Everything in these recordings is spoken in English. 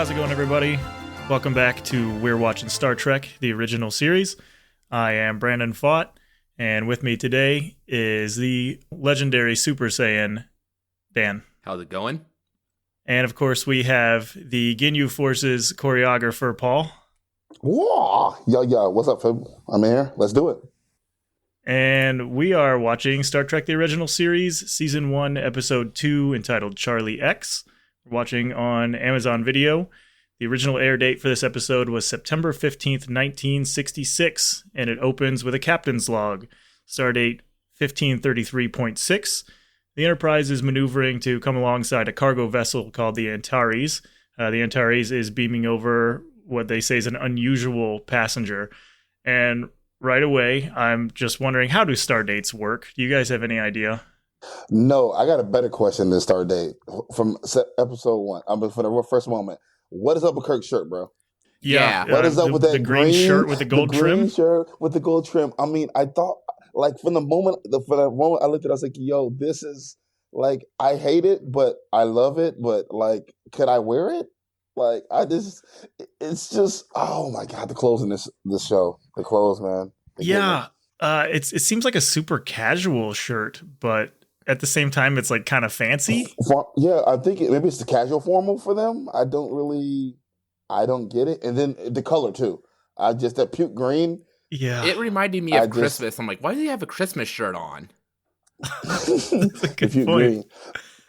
How's it going, everybody? Welcome back to We're Watching Star Trek, the original series. I am Brandon Fott, and with me today is the legendary Super Saiyan, Dan. How's it going? And of course, we have the Ginyu Forces choreographer, Paul. Whoa! Yo, what's up, Fib? I'm here. Let's do it. And we are watching Star Trek, the original series, Season 1, Episode 2, entitled Charlie X. We're watching on Amazon Video. The original air date for this episode was September 15th, 1966, and it opens with a captain's log. Stardate 1533.6. The Enterprise is maneuvering to come alongside a cargo vessel called the Antares. The Antares is beaming over what they say is an unusual passenger. And right away, I'm just wondering, how do star dates work? Do you guys have any idea? No, I got a better question than start date from episode 1. I mean, for the first moment, what is up with Kirk's shirt, bro? Yeah. What is up with that the green shirt with the gold trim? Green shirt with the gold trim. I mean, I thought, like, from the moment I looked at it, I was like, yo, this is, like, I hate it, but I love it, but, like, could I wear it? Like, it's just, oh my God, the clothes in this show. The clothes, man. It seems like a super casual shirt, but at the same time, it's like kind of fancy. Yeah, I think maybe it's the casual formal for them. I don't get it. And then the color too. That puke green. Yeah. It reminded me of Christmas. I'm like, why do he have a Christmas shirt on? That's a good point. Green.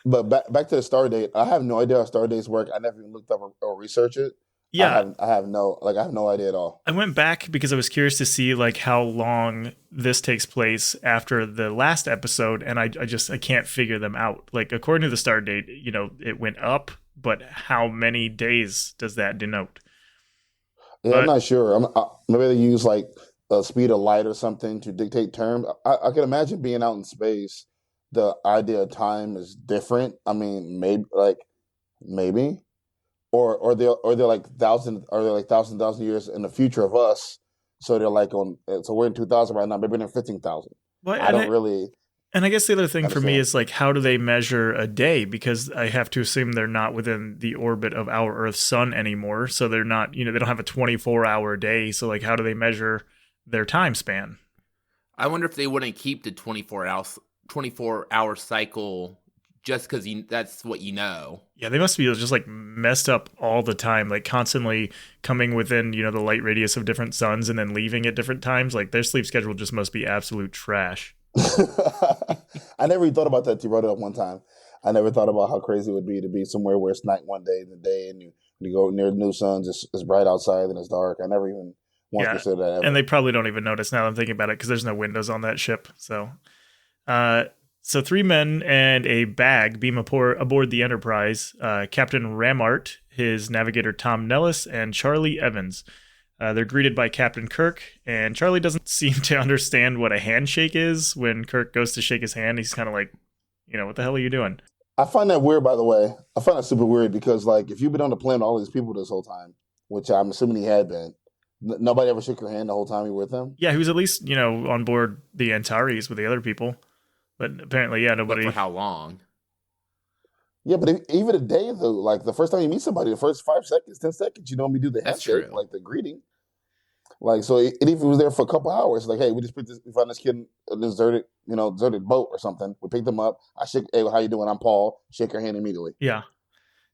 But back to the star date. I have no idea how star dates work. I never even looked up or researched it. Yeah, I have no idea at all. I went back because I was curious to see like how long this takes place after the last episode, and I can't figure them out. Like, according to the star date, it went up, but how many days does that denote? Yeah, I'm not sure. Maybe they use like the speed of light or something to dictate terms. I can imagine being out in space, the idea of time is different. I mean, maybe. Or they're like thousand years in the future of us. So they're like so we're in 2000 right now. Maybe they're 15,000. Well, And I guess the other thing for me is like, how do they measure a day? Because I have to assume they're not within the orbit of our Earth's sun anymore. So they're not, they don't have a 24-hour day. So like, how do they measure their time span? I wonder if they wouldn't keep the 24-hour cycle just because that's what you know. Yeah, they must be just like messed up all the time, like constantly coming within, the light radius of different suns and then leaving at different times. Like, their sleep schedule just must be absolute trash. I never even thought about that. You brought it up one time. I never thought about how crazy it would be to be somewhere where it's night one day, the day, and you go near the new sun, it's bright outside and it's dark. I never even once considered that ever. And they probably don't even notice now that I'm thinking about it because there's no windows on that ship. So 3 men and a bag beam aboard the Enterprise. Captain Ramart, his navigator Tom Nellis, and Charlie Evans. They're greeted by Captain Kirk, and Charlie doesn't seem to understand what a handshake is. When Kirk goes to shake his hand, he's kind of like, what the hell are you doing? I find that weird, by the way. I find that super weird because, like, if you've been on the plane with all these people this whole time, which I'm assuming he had been, nobody ever shook your hand the whole time you were with them? Yeah, he was at least, on board the Antares with the other people. But apparently, nobody. But for how long? Yeah, but even a day, though, like the first time you meet somebody, the first 5 seconds, 10 seconds, you normally do the handshake, like the greeting. Like, so it even was there for a couple hours. Like, hey, we found this kid in a deserted boat or something. We picked him up. I shake, hey, how you doing? I'm Paul. Shake your hand immediately. Yeah.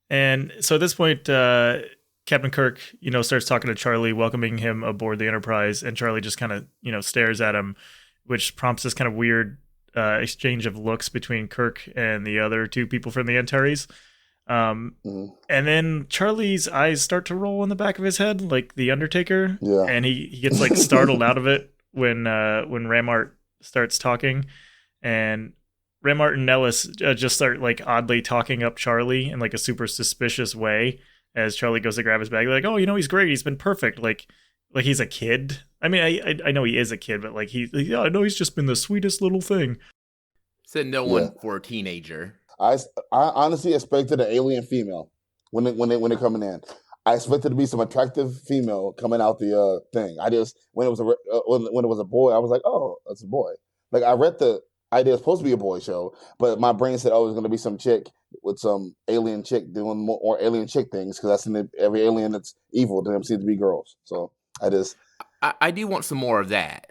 And so at this point, Captain Kirk, starts talking to Charlie, welcoming him aboard the Enterprise. And Charlie just kind of, stares at him, which prompts this kind of weird exchange of looks between Kirk and the other 2 people from the Antares. And then Charlie's eyes start to roll in the back of his head like the Undertaker. Yeah. And he gets like startled out of it when Ramart starts talking. And Ramart and Nellis just start like oddly talking up Charlie in like a super suspicious way as Charlie goes to grab his bag. They're like, oh, he's great. He's been perfect. Like he's a kid. I mean, I know he is a kid, but like I know he's just been the sweetest little thing. Said no one for a teenager. I honestly expected an alien female when they're coming in. I expected to be some attractive female coming out the thing. I just when it was a boy, I was like, oh, that's a boy. Like, I read the idea it's supposed to be a boy show, but my brain said, oh, it's going to be some chick with some alien chick doing more alien chick things, because that's in every alien that's evil to them seems to be girls. So I do want some more of that.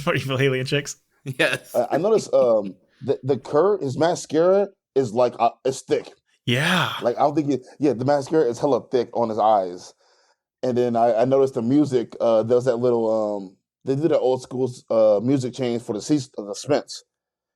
What, evil alien chicks? Yes. I noticed the Kurt, his mascara is like it's thick. Yeah. Like I don't think the mascara is hella thick on his eyes. And then I noticed the music. There was that little they did an old school music change for the suspense.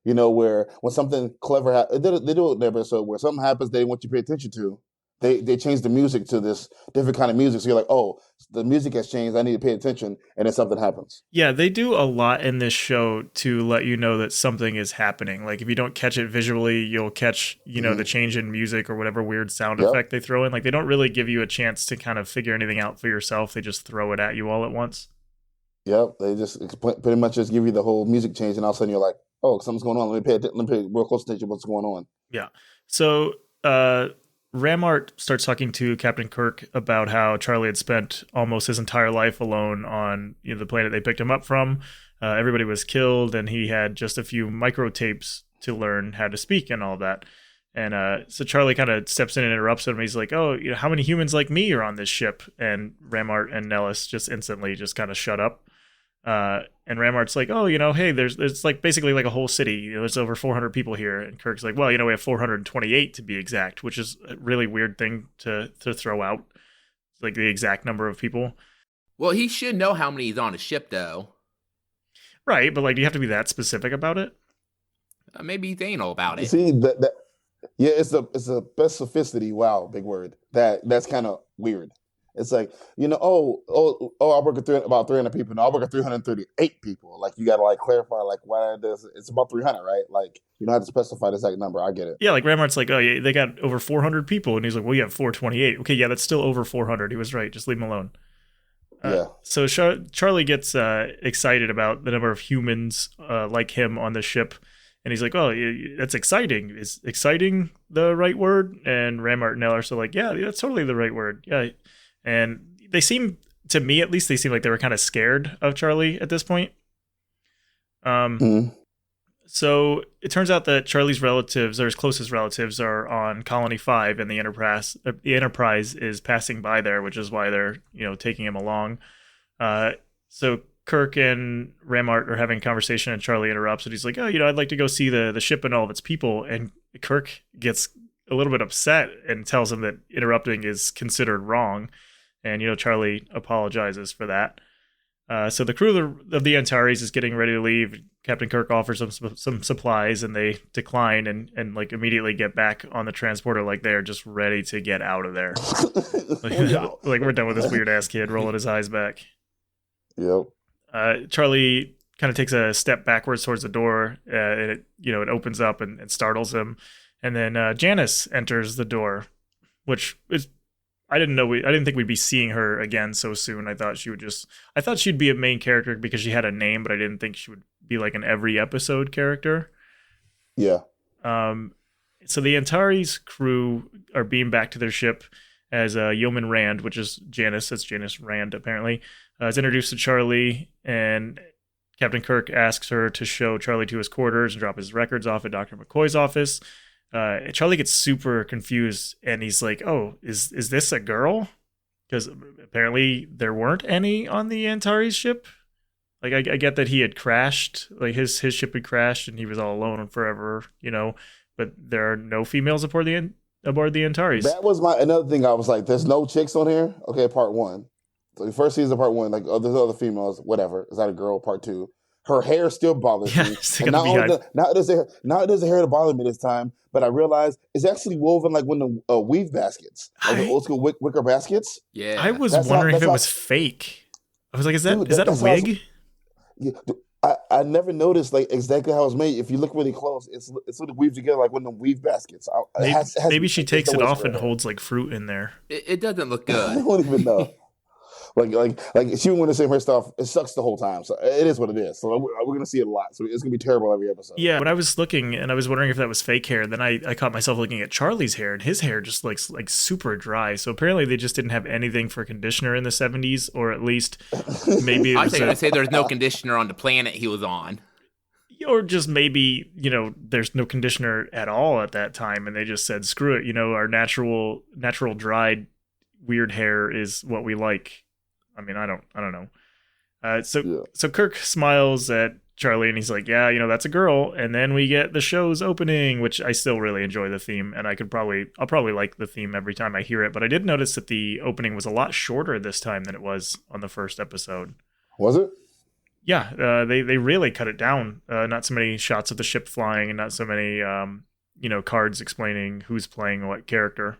You know, where when something clever they do it in the episode where something happens they want you to pay attention to. They change the music to this different kind of music. So you're like, oh, the music has changed. I need to pay attention. And then something happens. Yeah, they do a lot in this show to let you know that something is happening. Like if you don't catch it visually, you'll catch, the change in music or whatever weird sound effect they throw in. Like they don't really give you a chance to kind of figure anything out for yourself. They just throw it at you all at once. Yep. They just pretty much just give you the whole music change. And all of a sudden you're like, oh, something's going on. Let me pay real close attention to what's going on. Yeah. So, Ramart starts talking to Captain Kirk about how Charlie had spent almost his entire life alone on the planet they picked him up from. Everybody was killed, and he had just a few micro tapes to learn how to speak and all that. And so Charlie kind of steps in and interrupts him. He's like, "Oh, how many humans like me are on this ship?" And Ramart and Nellis just instantly just kind of shut up. And Ramart's like, "Oh, hey, there's like basically like a whole city. There's over 400 people here." And Kirk's like, "Well, we have 428 to be exact," which is a really weird thing to throw out, like the exact number of people. Well, he should know how many he's on a ship, though. Right, but like, do you have to be that specific about it? Maybe he's anal about it. See that. Yeah, it's a specificity. Wow, big word. That's kind of weird. It's like, I work with about 300 people. No, I work with 338 people. Like, you got to, like, clarify, like, why it's about 300, right? Like, you don't have to specify the exact number. I get it. Yeah, like, Ramart's like, oh, yeah, they got over 400 people. And he's like, well, you have 428. Okay, yeah, that's still over 400. He was right. Just leave him alone. Yeah. So Charlie gets excited about the number of humans like him on the ship. And he's like, oh, that's exciting. Is exciting the right word? And Ramart and Nell are so like, yeah, that's totally the right word. Yeah. And they seem, to me at least, like they were kind of scared of Charlie at this point. So it turns out that Charlie's relatives, or his closest relatives, are on Colony 5, and the Enterprise is passing by there, which is why they're, taking him along. So Kirk and Ramart are having a conversation, and Charlie interrupts, and he's like, oh, I'd like to go see the ship and all of its people. And Kirk gets a little bit upset and tells him that interrupting is considered wrong. And, Charlie apologizes for that. So the crew of the Antares is getting ready to leave. Captain Kirk offers them some supplies, and they decline and like immediately get back on the transporter like they're just ready to get out of there. Like we're done with this weird-ass kid rolling his eyes back. Yep. Charlie kind of takes a step backwards towards the door, and it opens up and startles him. And then Janice enters the door, which is... I didn't think we'd be seeing her again so soon. I thought she'd be a main character because she had a name, but I didn't think she would be like an every episode character. Yeah. So the Antares crew are beamed back to their ship as Yeoman Rand, which is Janice. That's Janice Rand, apparently, is introduced to Charlie, and Captain Kirk asks her to show Charlie to his quarters and drop his records off at Dr. McCoy's office. Charlie gets super confused, and he's like, oh, is this a girl? Because apparently there weren't any on the Antares ship. Like, I get that he had crashed, like his ship had crashed and he was all alone forever, but there are no females aboard the Antares. That was another thing. I was like, there's no chicks on here? Okay, part one. So the first season, part one, like, oh, there's other females, whatever. Is that a girl? Part two. Her hair still bothers me. And not does the hair to bother me this time, but I realized it's actually woven like one of the weave baskets, like the old school wicker baskets. Yeah, I was wondering if it was fake. I was like, is that a wig? I never noticed like exactly how it's made. If you look really close, it's sort of weaved together like one of the weave baskets. Maybe she takes it off and holds like fruit in there. It doesn't look good. I don't even know. Like she would want to say her stuff. It sucks the whole time, so it is what it is. So we're gonna see it a lot. So it's gonna be terrible every episode. Yeah, when I was looking and I was wondering if that was fake hair, then I caught myself looking at Charlie's hair, and his hair just looks like super dry. So apparently they just didn't have anything for conditioner in the 70s, or at least maybe. I was going to say there's no conditioner on the planet he was on. or just maybe, there's no conditioner at all at that time, and they just said, screw it, our natural dried weird hair is what we like. I mean, I don't know. So Kirk smiles at Charlie and he's like, yeah, that's a girl. And then we get the show's opening, which I still really enjoy the theme, and I'll probably like the theme every time I hear it. But I did notice that the opening was a lot shorter this time than it was on the first episode. Was it? Yeah, they really cut it down. Not so many shots of the ship flying, and not so many cards explaining who's playing what character.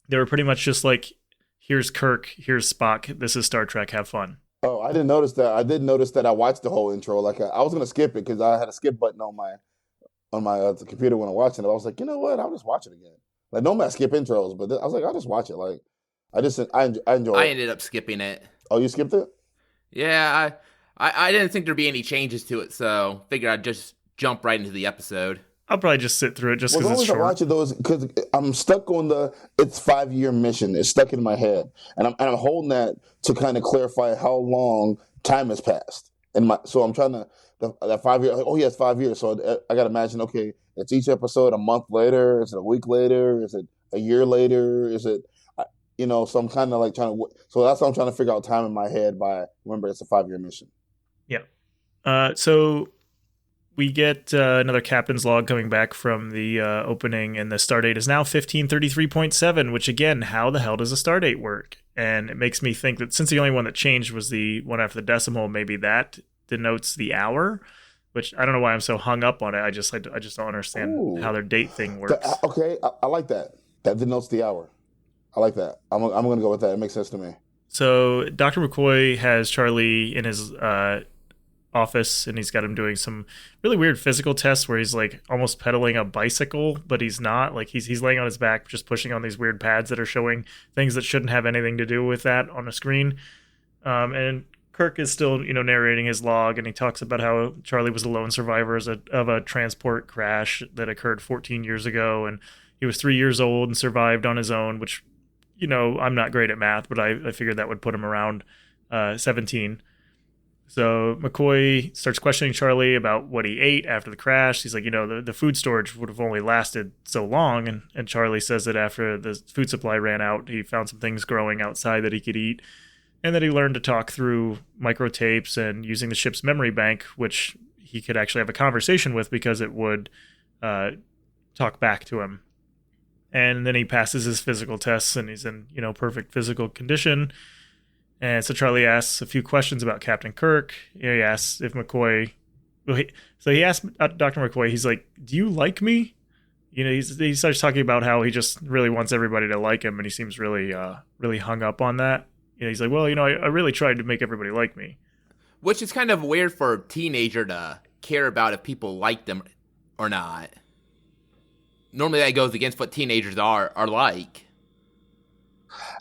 They were pretty much just like, here's Kirk, here's Spock, this is Star Trek, have fun. Oh, I didn't notice that. I did notice that I watched the whole intro. Like I was gonna skip it because I had a skip button on my computer when I'm watching it. I was like, you know what? I'll just watch it again. Like normally I skip intros, but I was like, I'll just watch it. Like I enjoy it. I ended up skipping it. Oh, you skipped it? Yeah, I didn't think there'd be any changes to it, so figured I'd just jump right into the episode. I'll probably just sit through it just because it's short. I watch those because I'm stuck on it's 5-year mission. It's stuck in my head, and I'm holding that to kind of clarify how long time has passed. So I'm trying to that 5 year. Like, oh, yes, 5 years. So I got to imagine. Okay, it's each episode a month later. Is it a week later? Is it a year later? Is it So I'm kind of like trying to. So that's how I'm trying to figure out time in my head. Remember, it's a 5-year mission. Yeah. So we get another captain's log coming back from the opening, and the stardate is now 1533.7, which again, how the hell does a stardate work? And it makes me think that since the only one that changed was the one after the decimal, maybe that denotes the hour, which I don't know why I'm so hung up on it. I just don't understand how their date thing works. Okay, I like that. That denotes the hour. I like that. I'm going to go with that. It makes sense to me. So Dr. McCoy has Charlie in his office, and he's got him doing some really weird physical tests where he's like almost pedaling a bicycle, but he's not. Like he's laying on his back just pushing on these weird pads that are showing things that shouldn't have anything to do with that on a screen. And Kirk is still narrating his log, and he talks about how Charlie was a lone survivor of a transport crash that occurred 14 years ago, and he was 3 years old and survived on his own, which I'm not great at math, but I figured that would put him around 17. So McCoy starts questioning Charlie about what he ate after the crash. He's like, the food storage would have only lasted so long. And Charlie says that after the food supply ran out, he found some things growing outside that he could eat. And that he learned to talk through microtapes and using the ship's memory bank, which he could actually have a conversation with because it would talk back to him. And then he passes his physical tests, and he's in, perfect physical condition. And so Charlie asks a few questions about Captain Kirk. He asks if McCoy... he asked Dr. McCoy, he's like, do you like me? He starts talking about how he just really wants everybody to like him, and he seems really really hung up on that. He's like, well, I really tried to make everybody like me. Which is kind of weird for a teenager to care about if people like them or not. Normally that goes against what teenagers are like.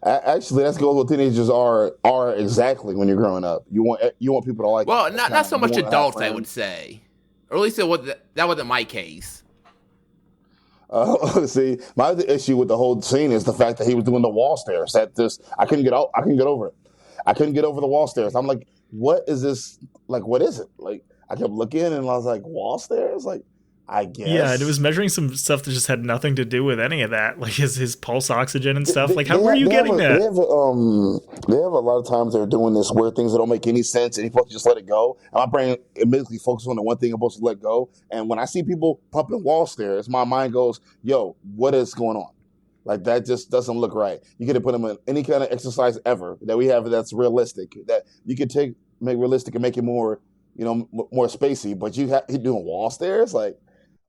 Actually, that's what teenagers are exactly when you're growing up. You want people to like. Well, not so much adults, I would say, or at least that wasn't my case. See, my other issue with the whole scene is the fact that he was doing the wall stairs. I couldn't get over it. I couldn't get over the wall stairs. I'm like, what is this? Like, what is it? Like, I kept looking and I was like, wall stairs? Like, I guess. Yeah, and it was measuring some stuff that just had nothing to do with any of that, like his pulse oxygen and stuff. Like, how were you getting that? They have a lot of times they're doing this weird things that don't make any sense, and you're supposed to just let it go. And my brain immediately focuses on the one thing I'm supposed to let go. And when I see people pumping wall stairs, my mind goes, "Yo, what is going on?" Like, that just doesn't look right. You could have put them in any kind of exercise ever that we have that's realistic, that you could make realistic and make it more, more spacey. But you're doing wall stairs, like.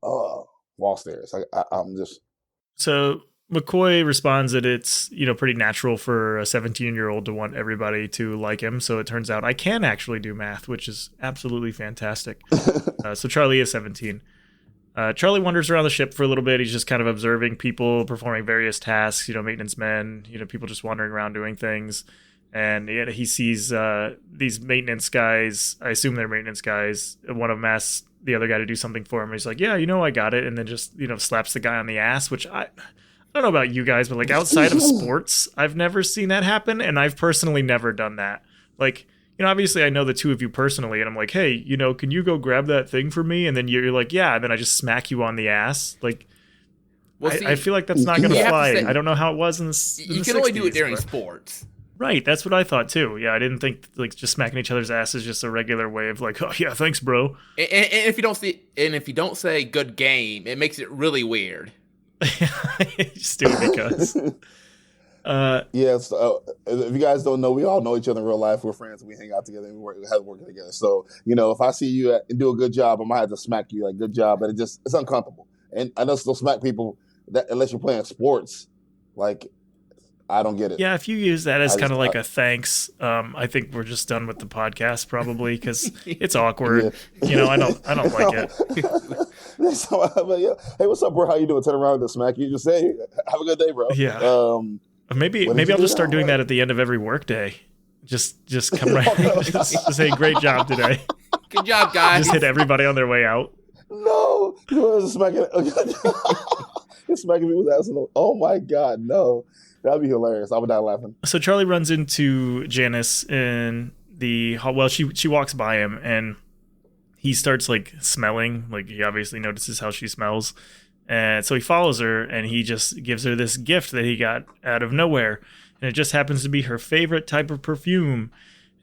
Wall stairs. I'm just. So McCoy responds that it's pretty natural for a 17-year-old to want everybody to like him. So it turns out I can actually do math, which is absolutely fantastic. So Charlie is 17. Charlie wanders around the ship for a little bit. He's just kind of observing people performing various tasks. Maintenance men. People just wandering around doing things. And he sees these maintenance guys. I assume they're maintenance guys. One of them asks the other guy to do something for him. He's like, yeah, I got it. And then just, slaps the guy on the ass, which I don't know about you guys, but like outside of sports, I've never seen that happen. And I've personally never done that. Like, obviously I know the two of you personally, and I'm like, hey, can you go grab that thing for me? And then you're like, yeah, and then I just smack you on the ass. Like, Well, see, I feel like that's not going to you fly. say- I don't know how it was in the you the can only do 60s, it during but- sports. Right, that's what I thought too. Yeah, I didn't think like just smacking each other's ass is just a regular way of like, oh yeah, thanks, bro. And if you don't say good game, it makes it really weird. Just do it because. Yes, if you guys don't know, we all know each other in real life. We're friends. We hang out together. And we have working together. So if I see you do a good job, I might have to smack you like good job. But it's uncomfortable. And I know still smack people that unless you're playing sports, like I don't get it. Yeah, if you use that as kind of like a thanks, I think we're just done with the podcast probably because it's awkward. Yeah. I don't like it. So I'm like, yeah, hey, what's up, bro? How you doing? Turn around and smack you. Just say, have a good day, bro. Yeah. Maybe I'll just start doing now? that at the end of every workday. Just come right. just say great job today. Good job, guys. Just hit everybody on their way out. No, you was smacking. You're smacking me with ass. Oh my god, no, that'd be hilarious. I would die laughing. So Charlie runs into Janice in the hall. Well, she walks by him and he starts like smelling. Like he obviously notices how she smells, and so he follows her and he just gives her this gift that he got out of nowhere, and it just happens to be her favorite type of perfume.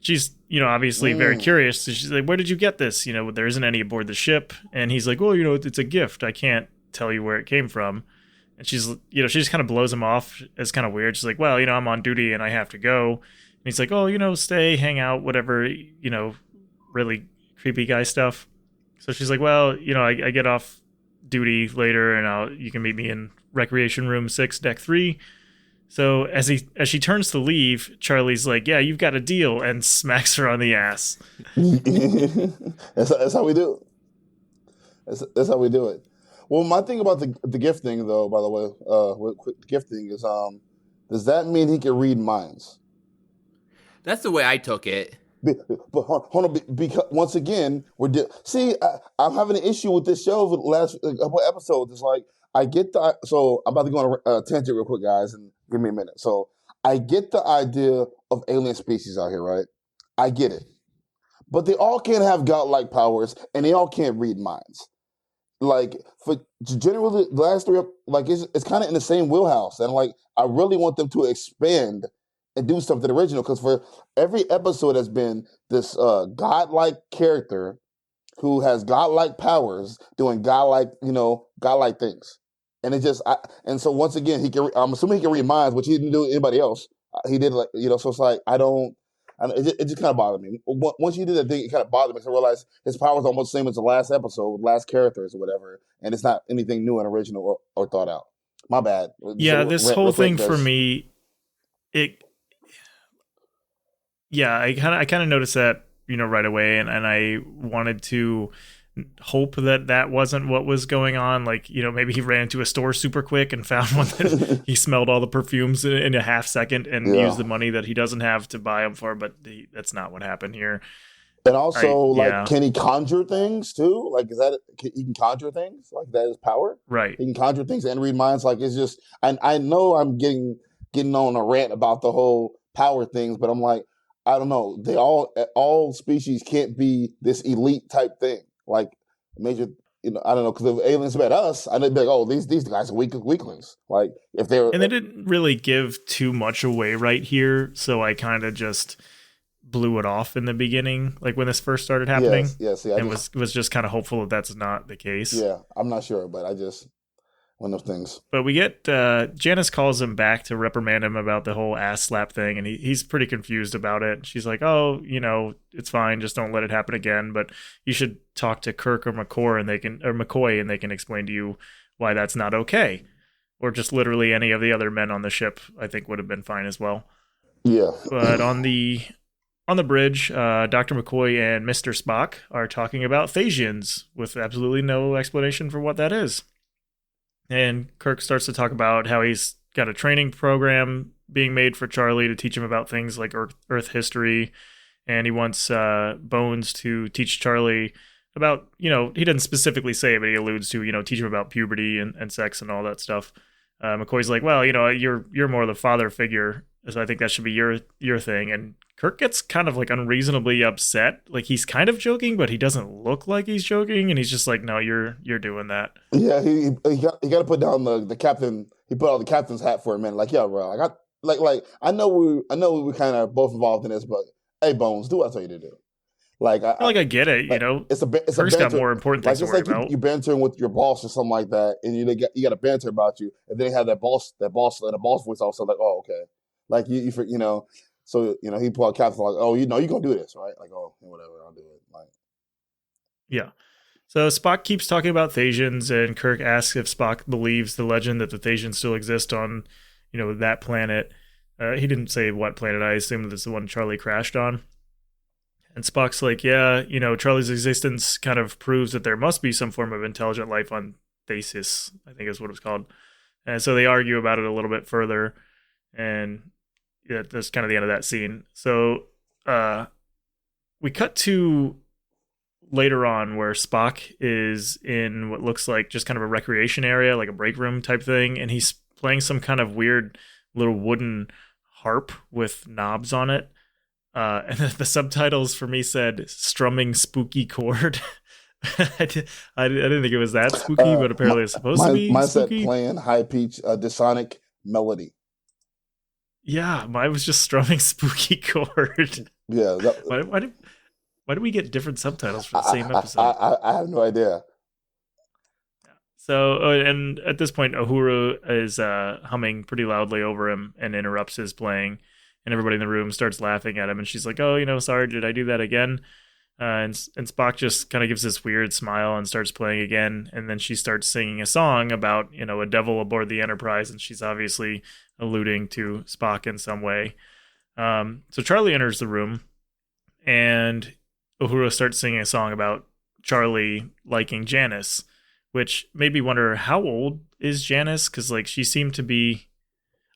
She's, obviously very curious. So she's like, where did you get this? There isn't any aboard the ship. And he's like, well, it's a gift. I can't tell you where it came from. And she's, she just kind of blows him off as kind of weird. She's like, well, I'm on duty and I have to go. And he's like, oh, stay, hang out, whatever, really creepy guy stuff. So she's like, well, I get off duty later and you can meet me in recreation room 6, deck 3. So as she turns to leave, Charlie's like, yeah, you've got a deal, and smacks her on the ass. That's how we do it. That's how we do it. Well, my thing about the gift thing, though, by the way, quick gift thing is, does that mean he can read minds? That's the way I took it. But hold on, because once again, I'm having an issue with this show for the last couple episodes. It's like, so I'm about to go on a tangent real quick, guys, and give me a minute. So I get the idea of alien species out here, right? I get it. But they all can't have godlike powers, and they all can't read minds. Like, for generally, the last 3, like, it's kind of in the same wheelhouse. And, like, I really want them to expand and do something original, because for every episode has been this godlike character who has godlike powers doing godlike things. And it just, and so once again, I'm assuming he can read minds, which he didn't do to anybody else. He did, like, so it's like, it just kind of bothered me. Once you did that thing, it kind of bothered me because I realized his powers almost the same as the last episode, last characters or whatever. And it's not anything new and original or thought out. My bad. Yeah, this whole thing for me, I kind of noticed that, right away. And I wanted to hope that wasn't what was going on. Like, maybe he ran into a store super quick and found one that he smelled all the perfumes in a half second and used the money that he doesn't have to buy them for. But that's not what happened here. And also, can he conjure things too? Like, he can conjure things? Like, that is power? Right. He can conjure things and read minds. Like, it's just, and I know I'm getting on a rant about the whole power things, but I'm like, I don't know. They all species can't be this elite type thing. Like, major, I don't know, because if aliens met us, I'd be like, oh, these guys are weaklings. Like, if they were, and they didn't really give too much away right here, so I kind of just blew it off in the beginning, like when this first started happening. Yes, and was just kind of hopeful that that's not the case. Yeah, I'm not sure, but I just one of those things. But we get Janice calls him back to reprimand him about the whole ass slap thing, and he's pretty confused about it. She's like, oh, it's fine, just don't let it happen again, but you should talk to Kirk or McCoy and they can explain to you why that's not okay. Or just literally any of the other men on the ship, I think would have been fine as well. Yeah. But on the bridge, Dr. McCoy and Mr. Spock are talking about Phasians with absolutely no explanation for what that is. And Kirk starts to talk about how he's got a training program being made for Charlie to teach him about things like Earth history. And he wants Bones to teach Charlie about, he doesn't specifically say it, but he alludes to, teach him about puberty and sex and all that stuff. McCoy's like, well, you're more the father figure So I think that should be your thing. And Kirk gets kind of like unreasonably upset. Like he's kind of joking, but he doesn't look like he's joking. And he's just like, no, you're doing that. Yeah, he got to put down the captain. He put on the captain's hat for a minute. Like, yeah, bro. I know we kind of both involved in this, but hey, Bones, do what I tell you to do. Like I get it. Like, it's Kirk's got more important things to worry about. You bantering with your boss or something like that, and you got a banter about you, and then they have that boss voice also like, oh, okay, like you know, so he pulled out captain like, oh, you're gonna do this, right? Like, oh, whatever, I'll do it. Like, yeah. So Spock keeps talking about Thasians, and Kirk asks if Spock believes the legend that the Thasians still exist on, that planet. He didn't say what planet. I assume that's the one Charlie crashed on. And Spock's like, yeah, Charlie's existence kind of proves that there must be some form of intelligent life on Thasis, I think is what it's called. And so they argue about it a little bit further. And yeah, that's kind of the end of that scene. So we cut to later on where Spock is in what looks like just kind of a recreation area, like a break room type thing. And he's playing some kind of weird little wooden harp with knobs on it. And the subtitles for me said strumming spooky chord. I didn't think it was that spooky, but apparently it's supposed to be mine spooky. Said playing high-pitched dysonic melody. Yeah, mine was just strumming spooky chord. Yeah. Why do we get different subtitles for the same episode? I have no idea. So, and at this point, Uhura is humming pretty loudly over him and interrupts his playing. And everybody in the room starts laughing at him. And she's like, oh, sorry, did I do that again? And Spock just kind of gives this weird smile and starts playing again. And then she starts singing a song about, a devil aboard the Enterprise. And she's obviously alluding to Spock in some way. So Charlie enters the room. And Uhura starts singing a song about Charlie liking Janice. Which made me wonder, how old is Janice? Because, she seemed to be...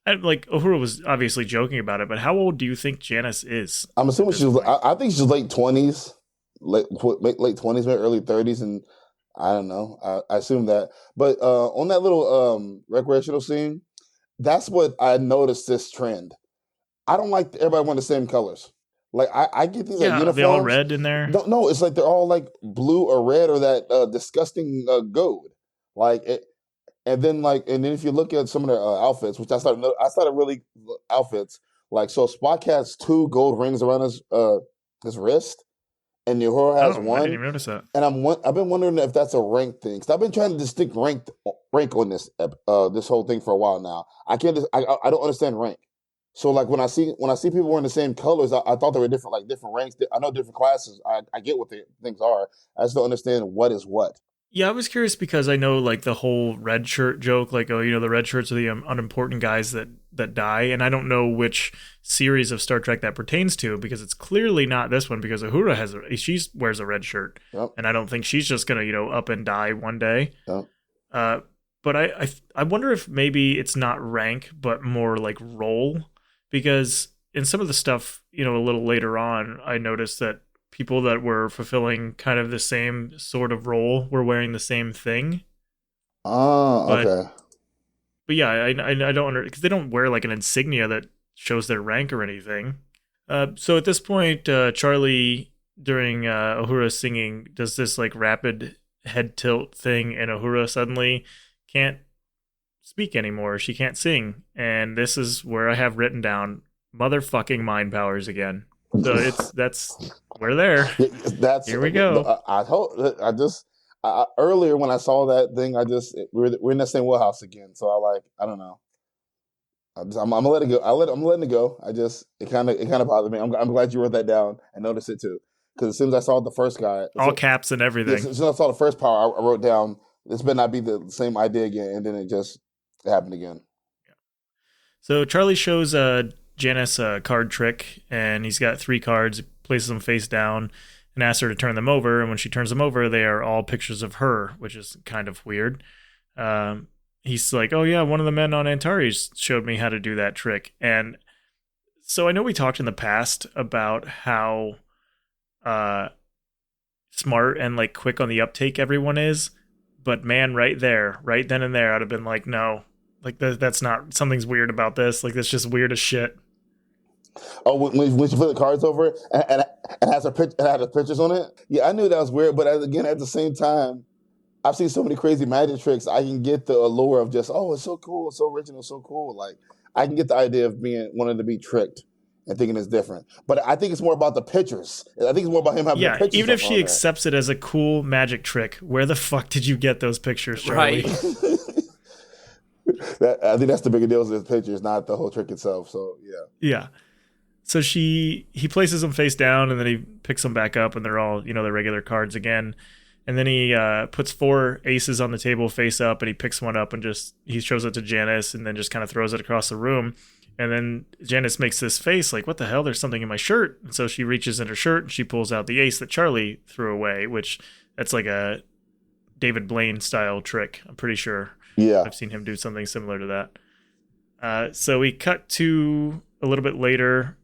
Uhura was obviously joking about it, but how old do you think Janice is? I'm assuming I think she's late 20s, late 20s, maybe early 30s, and I don't know. I assume that. But on that little recreational scene, that's what I noticed this trend. I don't like everybody wearing the same colors. Like I get these uniforms. They all red in there. No, it's like they're all like blue or red or that disgusting gold. And then if you look at some of their outfits, which I started really outfits. So Spock has 2 gold rings around his wrist, and Uhura has one. I didn't even notice that. And I've been wondering if that's a rank thing, because I've been trying to distinct rank on this whole thing for a while now. I don't understand rank. So when I see people wearing the same colors, I thought they were different, different ranks. I know different classes. I get what the things are. I just don't understand what is what. Yeah, I was curious because I know the whole red shirt joke, the red shirts are the unimportant guys that die, and I don't know which series of Star Trek that pertains to, because it's clearly not this one, because Uhura she wears a red shirt, yep. And I don't think she's just gonna up and die one day. Yep. But I wonder if maybe it's not rank but more role, because in some of the stuff a little later on, I noticed that people that were fulfilling kind of the same sort of role were wearing the same thing. Oh, okay. But yeah, I don't because they don't wear an insignia that shows their rank or anything. So at this point, Charlie, during Uhura's singing, does this rapid head tilt thing, and Uhura suddenly can't speak anymore. She can't sing, and this is where I have written down motherfucking mind powers again. So we're there. Here we go. Earlier when I saw that thing, we're in the same wheelhouse again. So I don't know. I'm gonna let it go. I'm letting it go. It kind of bothered me. I'm glad you wrote that down and noticed it too, because as soon as I saw the first guy, all caps and everything. As soon as I saw the first power, I wrote down, this better not be the same idea again, and then it happened again. Yeah. So Charlie shows Janice a card trick, and he's got 3 cards, places them face down, and asks her to turn them over. And when she turns them over, they are all pictures of her, which is kind of weird. He's like, oh yeah, one of the men on Antares showed me how to do that trick. And so I know we talked in the past about how smart and quick on the uptake everyone is, but man, right then and there, I'd have been like, no, that's not, something's weird about this. That's just weird as shit. Oh, when she put the cards over it and has her pictures on it. Yeah, I knew that was weird, but again, at the same time, I've seen so many crazy magic tricks. I can get the allure of just, oh, it's so cool, it's so original, so cool. Like I can get the idea of wanting to be tricked and thinking it's different. But I think it's more about the pictures. I think it's more about him having the Yeah, pictures. even if up she on accepts it as a cool magic trick, where the fuck did you get those pictures, Charlie? Right. I think that's the bigger deal is the pictures, not the whole trick itself. So yeah. Yeah. So he places them face down, and then he picks them back up, and they're all, the regular cards again. And then he puts 4 aces on the table face up, and he picks one up and he shows it to Janice, and then just kind of throws it across the room. And then Janice makes this face like, what the hell? There's something in my shirt. And so she reaches in her shirt and she pulls out the ace that Charlie threw away, which that's like a David Blaine style trick. I'm pretty sure. Yeah. I've seen him do something similar to that. So we cut to a little bit later.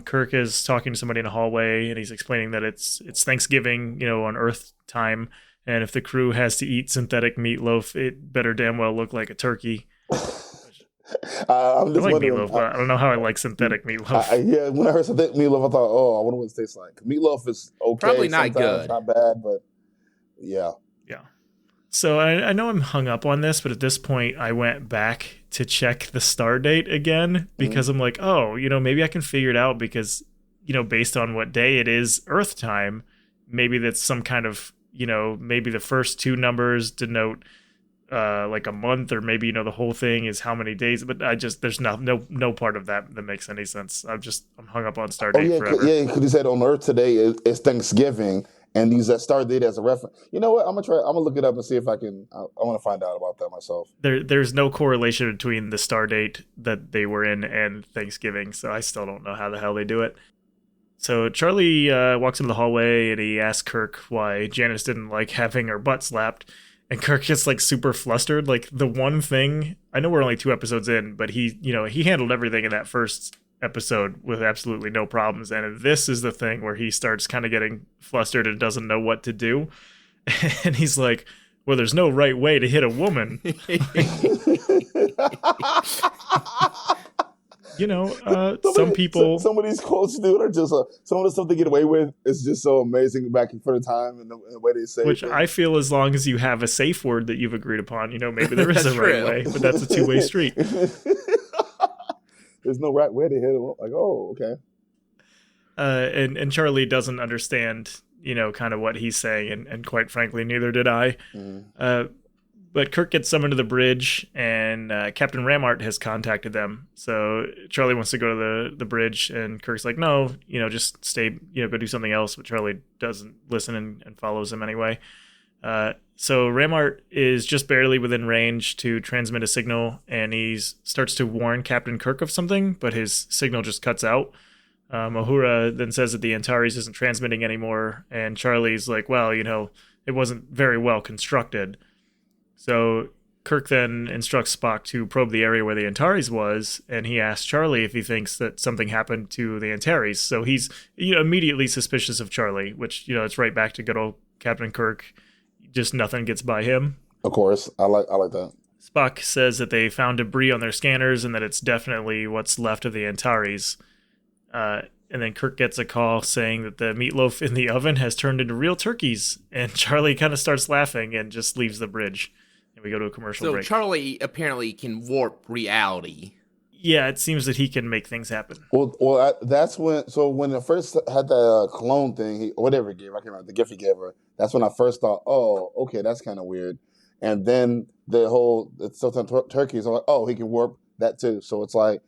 Kirk is talking to somebody in a hallway, and he's explaining that it's Thanksgiving, on Earth time. And if the crew has to eat synthetic meatloaf, it better damn well look like a turkey. I'm just I like wondering. meatloaf, but I don't know how I like synthetic meatloaf. Yeah, when I heard synthetic meatloaf, I thought, oh, I wonder what it tastes like. Meatloaf is okay. Probably not good. Not bad, but yeah. Yeah. So I know I'm hung up on this, but at this point, I went back to check the star date again because I'm like, oh, maybe I can figure it out because, based on what day it is, Earth time, maybe that's some kind of, maybe the first 2 numbers denote like a month, or maybe the whole thing is how many days, but there's no part of that makes any sense. I'm hung up on star date forever. Yeah, because he said on Earth today is Thanksgiving, and use that star date as a reference. You know what? I'm gonna look it up and see if I can. I want to find out about that myself. There's no correlation between the star date that they were in and Thanksgiving, so I still don't know how the hell they do it. So Charlie walks into the hallway and he asks Kirk why Janice didn't like having her butt slapped. And Kirk gets like super flustered. Like the one thing, I know we're only 2 episodes in, but he handled everything in that first episode with absolutely no problems. And this is the thing where he starts kind of getting flustered and doesn't know what to do. And he's like, well, there's no right way to hit a woman. Some people. Some of these quotes, dude, are just some of the stuff they get away with is just so amazing back for the time and the way they say. Which things. I feel, as long as you have a safe word that you've agreed upon, maybe there is a right way, but that's a 2-way street. There's no right way to hit it. Like, oh, okay. And Charlie doesn't understand, kind of what he's saying, and quite frankly, neither did I. But Kirk gets summoned to the bridge, and Captain Ramart has contacted them. So Charlie wants to go to the bridge, and Kirk's like, no, just stay, go do something else. But Charlie doesn't listen and follows him anyway. So Ramart is just barely within range to transmit a signal, and he starts to warn Captain Kirk of something, but his signal just cuts out. Uhura then says that the Antares isn't transmitting anymore, and Charlie's like, well, it wasn't very well constructed. So Kirk then instructs Spock to probe the area where the Antares was, and he asks Charlie if he thinks that something happened to the Antares. So he's immediately suspicious of Charlie, which, it's right back to good old Captain Kirk. Just nothing gets by him. Of course. I like that. Spock says that they found debris on their scanners and that it's definitely what's left of the Antares. And then Kirk gets a call saying that the meatloaf in the oven has turned into real turkeys. And Charlie kind of starts laughing and just leaves the bridge. And we go to a commercial break. So Charlie apparently can warp reality. Yeah, it seems that he can make things happen. Well, that's when. So when it first had the clone thing, whatever he gave, I can't remember the gift he gave her. That's when I first thought, oh, okay, that's kind of weird. And then the whole sometimes turkeys, I'm like, oh, he can warp that too. So it's like,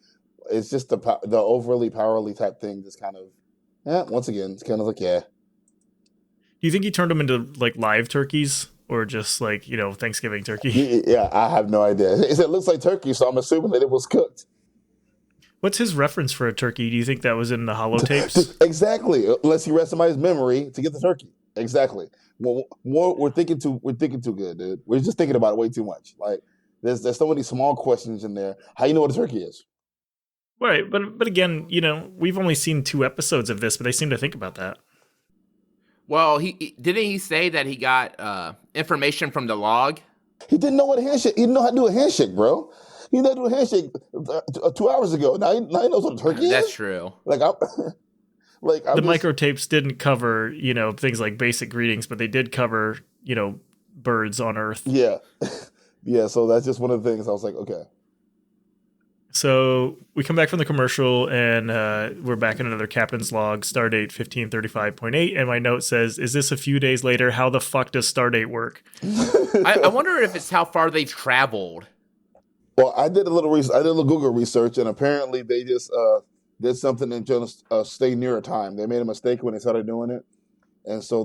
it's just the overly powerly type thing. Just kind of, once again, it's kind of like, yeah. Do you think he turned them into like live turkeys? Or just like, Thanksgiving turkey? Yeah, I have no idea. It looks like turkey, so I'm assuming that it was cooked. What's his reference for a turkey? Do you think that was in the holotapes? Exactly. Unless he read somebody's memory to get the turkey. Exactly. Well, we're thinking too good, dude. We're just thinking about it way too much. Like there's so many small questions in there. How you know what a turkey is? Right, but again, we've only seen 2 episodes of this, but they seem to think about that. Well, didn't he say that he got information from the log? He didn't know what a handshake. He didn't know how to do a handshake, bro. He did a handshake 2 hours ago. Now he knows what a turkey is. That's true. The microtapes didn't cover, things like basic greetings, but they did cover, birds on Earth. Yeah. Yeah, so that's just one of the things I was like, okay. So we come back from the commercial, and we're back in another captain's log, stardate 1535.8, and my note says, is this a few days later? How the fuck does stardate work? I wonder if it's how far they've traveled. Well, I did a little research. I did a little Google research, and apparently they just did something and just stay near a time. They made a mistake when they started doing it. And so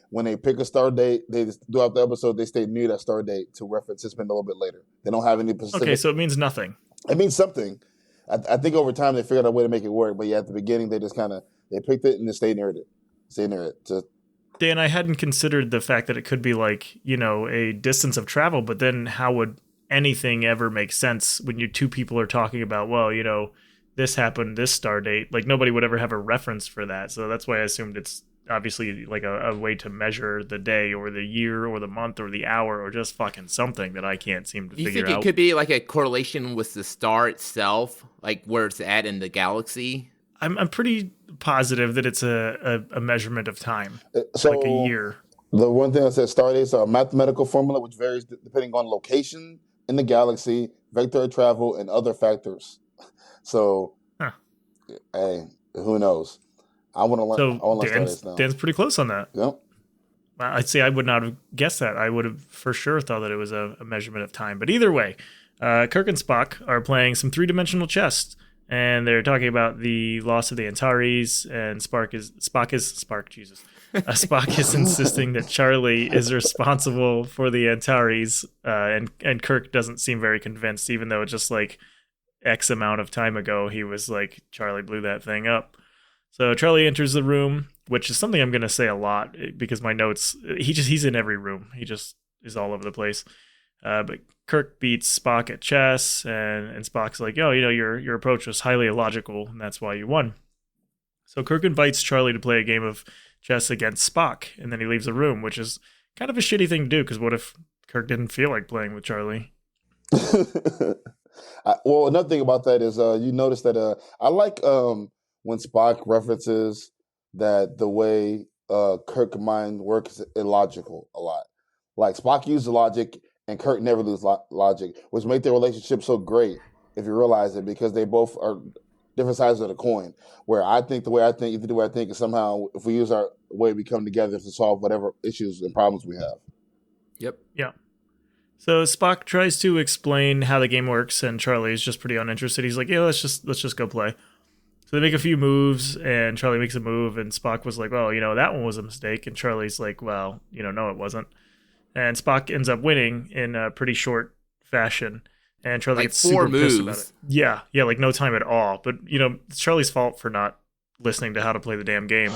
when they pick a star date, they just, throughout the episode, they stay near that star date to reference it's been a little bit later. They don't have any specific. Okay, so it means nothing. It means something. I think over time they figured out a way to make it work. But yeah, at the beginning, they just they picked it and they stayed near it. Dan, I hadn't considered the fact that it could be like, a distance of travel, but then how would anything ever make sense when you two people are talking about, well, this happened, this star date? Like, nobody would ever have a reference for that. So that's why I assumed it's obviously like a way to measure the day or the year or the month or the hour or just fucking something that I can't seem to figure out. You think it could be like a correlation with the star itself, like where it's at in the galaxy? I'm pretty positive that it's a measurement of time, so like a year. The one thing I said, star dates are a mathematical formula which varies depending on location in the galaxy, vector of travel, and other factors. So, Hey, who knows? I want to learn. So Dan's pretty close on that. Yep. I'd say I would not have guessed that. I would have for sure thought that it was a measurement of time. But either way, Kirk and Spock are playing some three-dimensional chess, and they're talking about the loss of the Antares. And Spock is insisting that Charlie is responsible for the Antares, and Kirk doesn't seem very convinced, even though just like X amount of time ago he was like, Charlie blew that thing up. So Charlie enters the room, which is something I'm going to say a lot because my notes, he's in every room. He just is all over the place. But Kirk beats Spock at chess, and Spock's like, your approach was highly illogical, and that's why you won. So Kirk invites Charlie to play a game of chess against Spock, and then he leaves the room, which is kind of a shitty thing to do, because what if Kirk didn't feel like playing with Charlie? Well, another thing about that is you notice that I like when Spock references that the way Kirk's mind works is illogical a lot. Like Spock uses logic and Kirk never loses logic, which make their relationship so great if you realize it, because they both are different sides of the coin. Where I think the way I think, you think the way I think, is somehow if we use our way, we come together to solve whatever issues and problems we have. Yep. Yeah. So Spock tries to explain how the game works, and Charlie is just pretty uninterested. He's like, let's just go play. So they make a few moves, and Charlie makes a move, and Spock was like, well, that one was a mistake. And Charlie's like, well, no, it wasn't. And Spock ends up winning in a pretty short fashion. And Charlie gets super pissed about it. Yeah, like no time at all. But, it's Charlie's fault for not listening to how to play the damn game.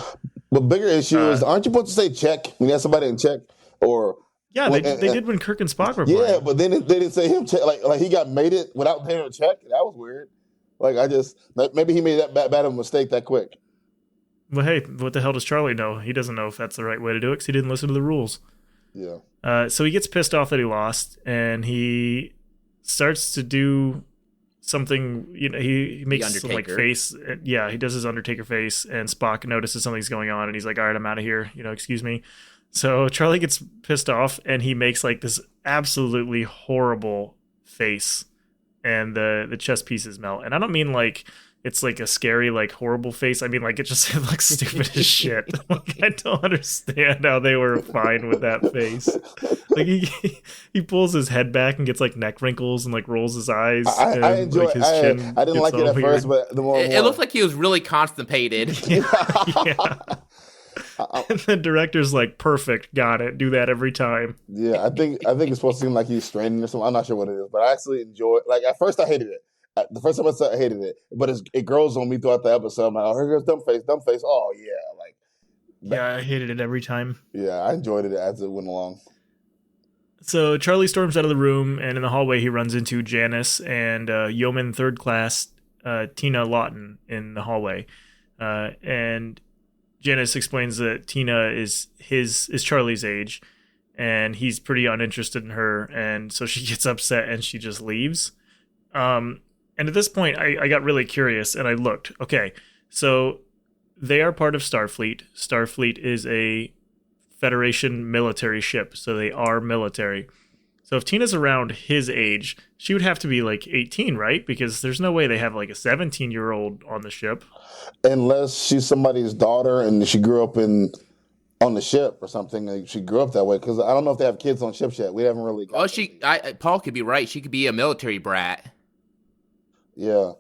The bigger issue is, aren't you supposed to say check when you have somebody in check? Or yeah, they did when Kirk and Spock were playing. Yeah, but then they didn't say him check. Like he got made it without paying a check. That was weird. Like maybe he made that bad of a mistake that quick. Well, hey, what the hell does Charlie know? He doesn't know if that's the right way to do it because he didn't listen to the rules. Yeah. So he gets pissed off that he lost, and he starts to do something. He makes some like face. Yeah, he does his Undertaker face, and Spock notices something's going on, and he's like, "All right, I'm out of here. Excuse me." So Charlie gets pissed off, and he makes like this absolutely horrible face, and the chess pieces melt. And I don't mean like it's like a scary, like horrible face. I mean like it just looks stupid as shit. Like, I don't understand how they were fine with that face. Like he pulls his head back and gets like neck wrinkles and like rolls his eyes. I enjoy like, it. I didn't like it at weird. first, but the more it looked like he was really constipated. Yeah. And the director's like, perfect, got it, do that every time. Yeah, I think it's supposed to seem like he's straining or something. I'm not sure what it is, but I actually enjoy it. Like at first I hated it. The first time I saw it, I hated it, but it grows on me throughout the episode. I'm like, oh, here goes dumb face. Oh yeah, yeah, I hated it every time. Yeah, I enjoyed it as it went along. So Charlie storms out of the room, and in the hallway he runs into Janice and Yeoman Third Class Tina Lawton in the hallway, and Janice explains that Tina is Charlie's age, and he's pretty uninterested in her, and so she gets upset and she just leaves. And at this point, I got really curious and I looked. Okay, so they are part of Starfleet. Starfleet is a Federation military ship, so they are military. So if Tina's around his age, she would have to be like 18, right? Because there's no way they have like a 17-year-old on the ship. Unless she's somebody's daughter and she grew up on the ship or something. Like she grew up that way, because I don't know if they have kids on ships yet. We haven't really. Paul could be right. She could be a military brat. Yeah.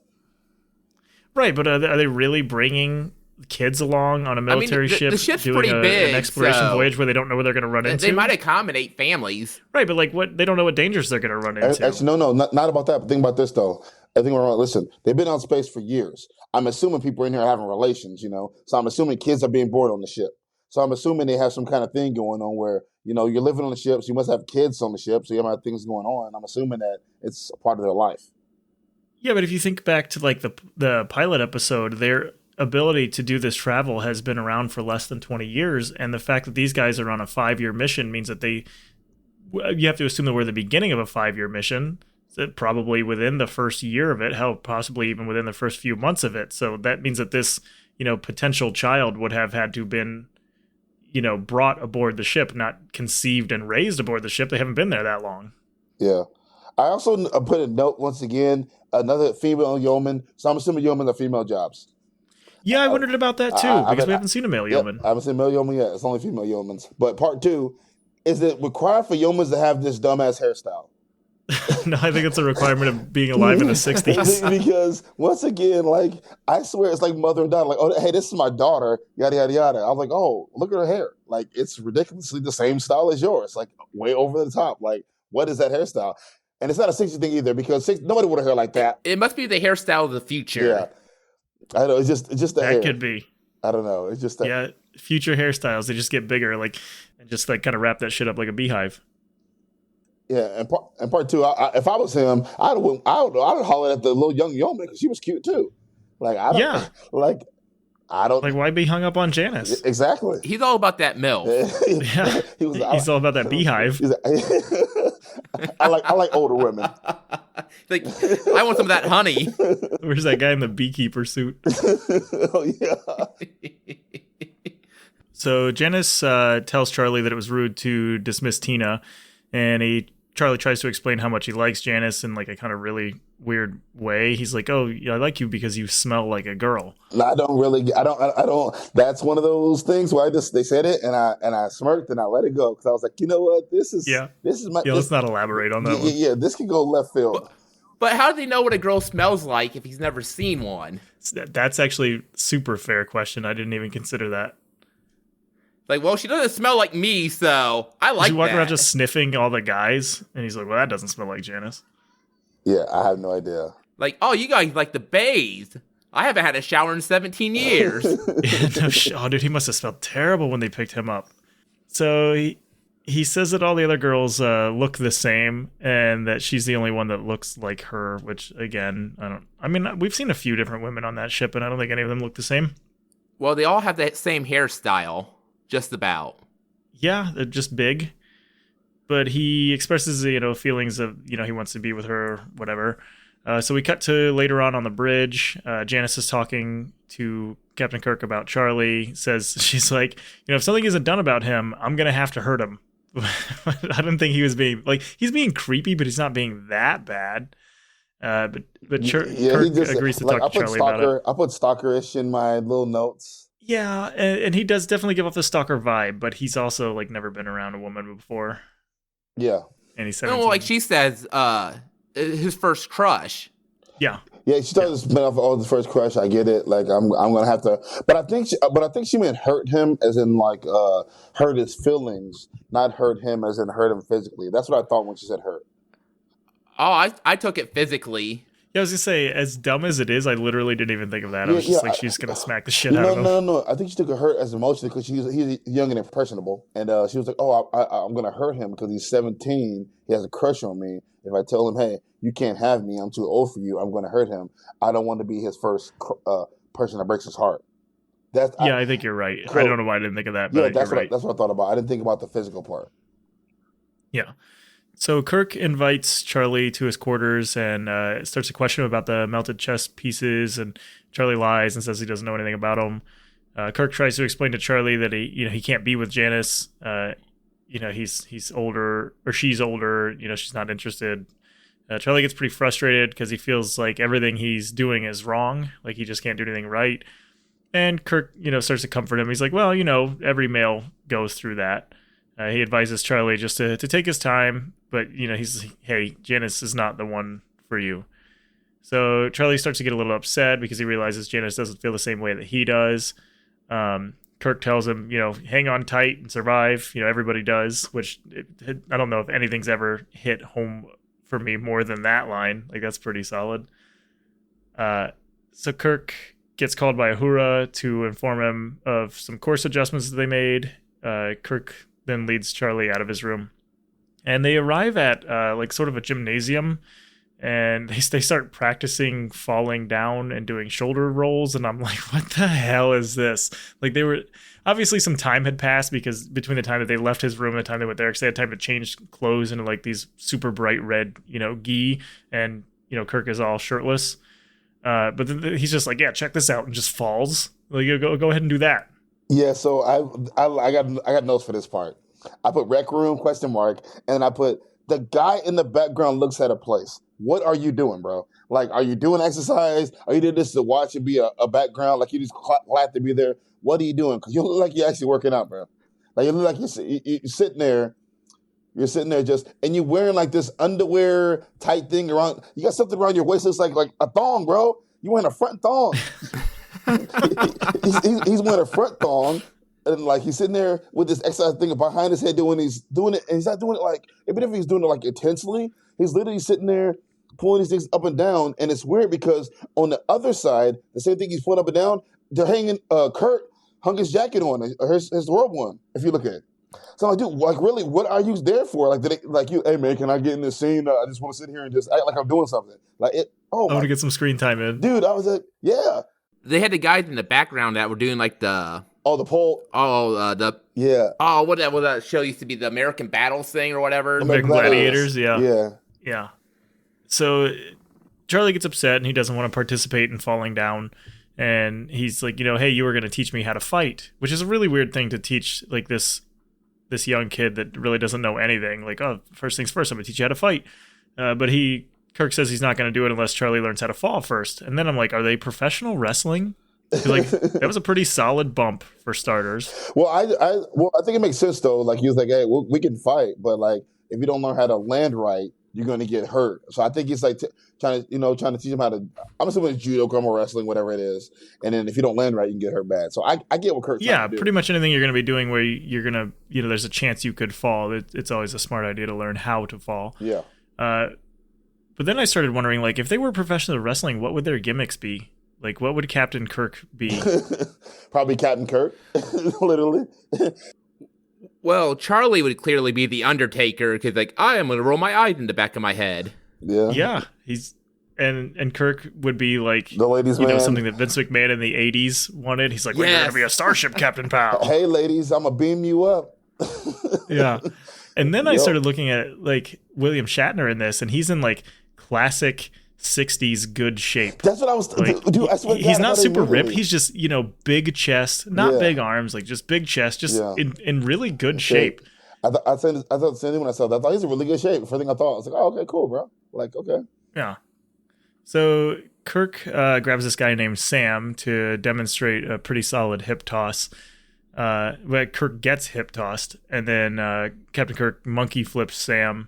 Right, but are they really bringing kids along on a military ship? The ship's doing pretty big, an exploration voyage where they don't know where they're going to run into? They might accommodate families. Right, but like what? They don't know what dangers they're going to run into. Actually, no, not about that. But think about this though. I think we're wrong. Listen, they've been on space for years. I'm assuming people in here are having relations, So I'm assuming kids are being born on the ship. So I'm assuming they have some kind of thing going on where, you're living on the ship, so you must have kids on the ship, so you might have things going on. I'm assuming that it's a part of their life. Yeah, but if you think back to like the pilot episode, their ability to do this travel has been around for less than 20 years, and the fact that these guys are on a 5-year mission means that you have to assume that we're at the beginning of a 5-year mission, so probably within the first year of it, hell, possibly even within the first few months of it. So that means that this, potential child would have had to been, brought aboard the ship, not conceived and raised aboard the ship. They haven't been there that long. Yeah. I also put a note once again, another female yeoman. So I'm assuming yeomans are female jobs. Yeah, I wondered about that too, because we haven't seen a male yeoman. I haven't seen a male yeoman yet. It's only female yeomans. But part 2, is it required for yeomans to have this dumbass hairstyle? No, I think it's a requirement of being alive in the 60s. Because once again, like, I swear it's like mother and daughter. Like, oh, hey, this is my daughter, yada, yada, yada. I was like, oh, look at her hair. Like, it's ridiculously the same style as yours. Like, way over the top. Like, what is that hairstyle? And it's not a 60s thing either, because nobody would have hair like that. It must be the hairstyle of the future. Yeah. I know, it's just the hair. That could be. I don't know. It's just that. Yeah, future hairstyles, they just get bigger, like, and just like kind of wrap that shit up like a beehive. Yeah, and part 2, if I was him, I'd holler at the little young yeoman because she was cute too. Like, I don't. Like, why be hung up on Janice? Exactly. He's all about that milk. Yeah. He's all about that beehive. I like older women. Like, I want some of that honey. Where's that guy in the beekeeper suit? Oh yeah. So Janice tells Charlie that it was rude to dismiss Tina, and Charlie tries to explain how much he likes Janice in like a kind of really weird way. He's like, "Oh, I like you because you smell like a girl." I don't. That's one of those things where they said it and I smirked and I let it go because I was like, you know what, this is my. Yeah, let's not elaborate on that one. Yeah, this could go left field. But how do they know what a girl smells like if he's never seen one? That's actually super fair question. I didn't even consider that. Like, well, she doesn't smell like me, so I like that. She walk around just sniffing all the guys, and he's like, well, that doesn't smell like Janice. Yeah, I have no idea. Like, oh, you guys like to bathe. I haven't had a shower in 17 years. Oh, dude, he must have smelled terrible when they picked him up. So he says that all the other girls look the same, and that she's the only one that looks like her, which, again, we've seen a few different women on that ship, and I don't think any of them look the same. Well, they all have the same hairstyle. Just about. Yeah, they're just big. But he expresses, feelings of, he wants to be with her, whatever. So we cut to later on the bridge. Janice is talking to Captain Kirk about Charlie. She's like, if something isn't done about him, I'm going to have to hurt him. I didn't think he was he's being creepy, but he's not being that bad. But Kirk agrees to talk to Charlie about it. I put stalkerish in my little notes. Yeah, and he does definitely give off the stalker vibe, but he's also like never been around a woman before. Yeah, and he's 17. No, like she says, his first crush. Yeah, she started to spin off all the first crush. I get it. Like I'm gonna have to, but I think she meant hurt him as in like hurt his feelings, not hurt him as in hurt him physically. That's what I thought when she said hurt. Oh, I took it physically. Yeah, I was gonna say, as dumb as it is, I literally didn't even think of that. I was just like, she's gonna smack the shit out of him. No. I think she took a hurt as emotionally because he's young and impressionable, and she was like, "Oh, I'm gonna hurt him because he's 17. He has a crush on me. If I tell him, hey, you can't have me. I'm too old for you. I'm gonna hurt him. I don't want to be his first person that breaks his heart." I think you're right. I don't know why I didn't think of that. But that's what I thought about. I didn't think about the physical part. Yeah. So Kirk invites Charlie to his quarters and starts to question him about the melted chess pieces, and Charlie lies and says he doesn't know anything about them. Kirk tries to explain to Charlie that he can't be with Janice. He's older, or she's older. She's not interested. Charlie gets pretty frustrated because he feels like everything he's doing is wrong. Like he just can't do anything right. And Kirk, starts to comfort him. He's like, well, every male goes through that. He advises Charlie just to take his time, but hey, Janice is not the one for you. So Charlie starts to get a little upset because he realizes Janice doesn't feel the same way that he does. Kirk tells him, hang on tight and survive. Everybody does, which I don't know if anything's ever hit home for me more than that line. Like, that's pretty solid. So Kirk gets called by Uhura to inform him of some course adjustments that they made. Kirk then leads Charlie out of his room, and they arrive at sort of a gymnasium, and they start practicing falling down and doing shoulder rolls, and I'm like, what the hell is this? Like, they were obviously, some time had passed because between the time that they left his room and the time they went there, because they had time to change clothes into like these super bright red gi, and Kirk is all shirtless, but then he's just like, yeah, check this out, and just falls. Like, go ahead and do that. Yeah, so I got notes for this part. I put rec room ? And then I put the guy in the background looks at a place. What are you doing, bro? Like, are you doing exercise? Are you doing this to watch it be a background? Like, you just glad to be there? What are you doing? Because you look like you're actually working out, bro. Like, you look like you're sitting there. You're sitting there and you're wearing like this underwear tight thing around. You got something around your waist that's like a thong, bro. You wearing a front thong. he's wearing a front thong, and like he's sitting there with this exercise thing behind his head doing it, and he's not doing it like, even if he's doing it like intensely, he's literally sitting there pulling these things up and down, and it's weird because on the other side, the same thing he's pulling up and down, they're hanging. Kurt hung his jacket on, his robe one. If you look at it, so I'm like, dude, like really, what are you there for? Like, hey man, can I get in this scene? I just want to sit here and just act like I'm doing something. Like it. Oh, I want to get some screen time in, dude. I was like, yeah. They had the guys in the background that were doing like the pole. Yeah. Oh, what that show used to be, the American Battles thing or whatever. American Gladiators. Yeah. So Charlie gets upset and he doesn't want to participate in falling down, and he's like, hey, you were going to teach me how to fight, which is a really weird thing to teach like this young kid that really doesn't know anything. Like, oh, first things first, I'm going to teach you how to fight. But Kirk says he's not going to do it unless Charlie learns how to fall first. And then I'm like, are they professional wrestling? Like, that was a pretty solid bump for starters. Well, I think it makes sense though. Like, he was like, hey, we can fight, but like, if you don't learn how to land right, you're going to get hurt. So I think he's like trying to teach him how to. I'm assuming it's judo, Kumar wrestling, whatever it is. And then if you don't land right, you can get hurt bad. So I get what Kirk's trying to do. Pretty much anything you're going to be doing where you're going to, there's a chance you could fall. It's always a smart idea to learn how to fall. Yeah. But then I started wondering, like, if they were professional wrestling, what would their gimmicks be? Like, what would Captain Kirk be? Probably Captain Kirk, literally. Well, Charlie would clearly be the Undertaker because, like, I am going to roll my eyes in the back of my head. Yeah. Yeah. And Kirk would be like, the ladies' man. Something that Vince McMahon in the 80s wanted. He's like, well, you're going to be a starship, Captain Pal. Hey, ladies, I'm going to beam you up. Yeah. And then I started looking at, like, William Shatner in this, and he's in, like, classic 60s good shape. That's what I was dude, I swear he's not super ripped. He's just, big chest, not big arms, like just big chest, just in really good shape. I thought the same thing when I saw that. I thought he's in really good shape. First thing I thought, I was like, oh, okay, cool, bro. Like, okay. Yeah. So Kirk grabs this guy named Sam to demonstrate a pretty solid hip toss. But Kirk gets hip tossed, and then Captain Kirk monkey flips Sam.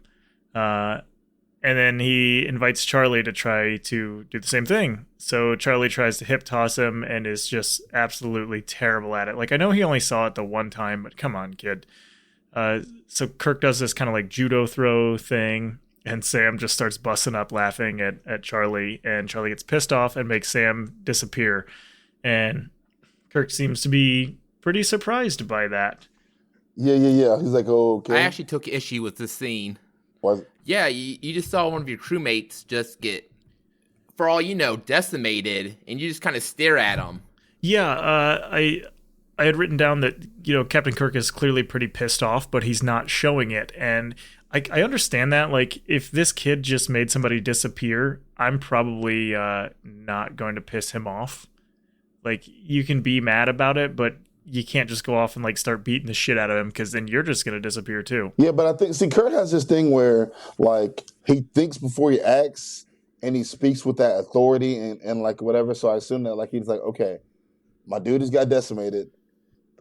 And then he invites Charlie to try to do the same thing. So Charlie tries to hip toss him and is just absolutely terrible at it. Like, I know he only saw it the one time, but come on, kid. So Kirk does this kind of like judo throw thing, and Sam just starts busting up laughing at Charlie, and Charlie gets pissed off and makes Sam disappear. And Kirk seems to be pretty surprised by that. Yeah. He's like, oh, okay. I actually took issue with this scene. Was Yeah, you just saw one of your crewmates just get, for all you know, decimated, and you just kind of stare at him. Yeah, I had written down that, Captain Kirk is clearly pretty pissed off, but he's not showing it. And I understand that. Like, if this kid just made somebody disappear, I'm probably not going to piss him off. Like, you can be mad about it, but you can't just go off and like start beating the shit out of him, because then you're just going to disappear too. Yeah, but I think, see, Kurt has this thing where like he thinks before he acts, and he speaks with that authority and like whatever. So I assume that like he's like, okay, my dude has got decimated.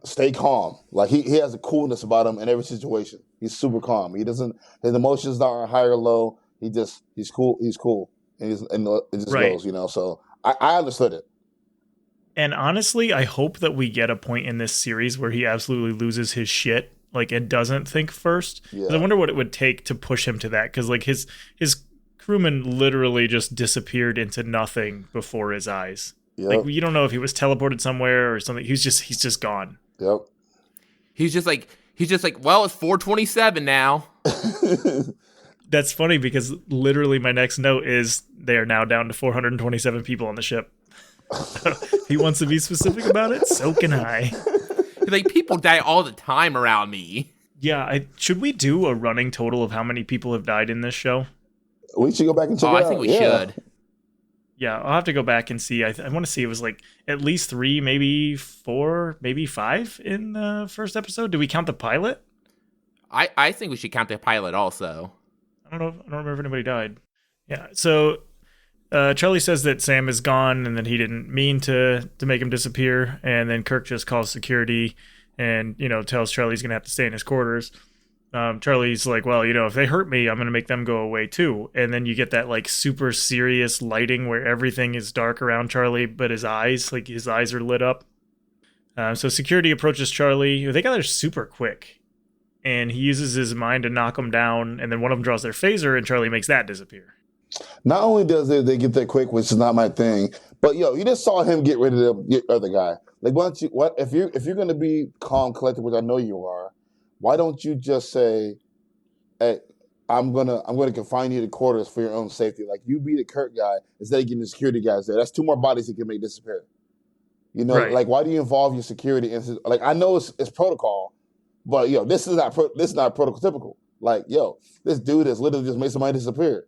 Stay calm. Like he has a coolness about him in every situation. He's super calm. He doesn't, his emotions aren't high or low. He's cool. He's cool. And it just Right. goes, you know. So I understood it. And honestly, I hope that we get a point in this series where he absolutely loses his shit, like, and doesn't think first. Yeah. I wonder what it would take to push him to that, because like his crewman literally just disappeared into nothing before his eyes. Yep. Like, you don't know if he was teleported somewhere or something. He's just gone. Yep. He's just like, well, it's 4:27 now. That's funny, because literally my next note is they are now down to 427 people on the ship. He wants to be specific about it, so can I. Like, people die all the time around me. Yeah, should we do a running total of how many people have died in this show? We should go back and check it out. I think we should. Yeah, I'll have to go back and see. I want to see. It was like at least 3, maybe 4, maybe 5 in the first episode. Do we count the pilot? I think we should count the pilot also. I don't know. I don't remember if anybody died. Yeah. So Charlie says that Sam is gone and that he didn't mean to make him disappear. And then Kirk just calls security and, tells Charlie he's going to have to stay in his quarters. Charlie's like, well, if they hurt me, I'm going to make them go away too. And then you get that like super serious lighting where everything is dark around Charlie, but his eyes are lit up. So security approaches Charlie. They got there super quick. And he uses his mind to knock them down. And then one of them draws their phaser and Charlie makes that disappear. Not only does they get there quick, which is not my thing, but you just saw him get rid of the other guy. Like, if you're going to be calm, collected, which I know you are, why don't you just say, "Hey, I'm gonna confine you to quarters for your own safety. Like, you be the Kurt guy instead of getting the security guys there. That's 2 more bodies he can make disappear. Right. Like, why do you involve your security? Like, I know it's protocol, but this is not protocol typical. Like, this dude has literally just made somebody disappear.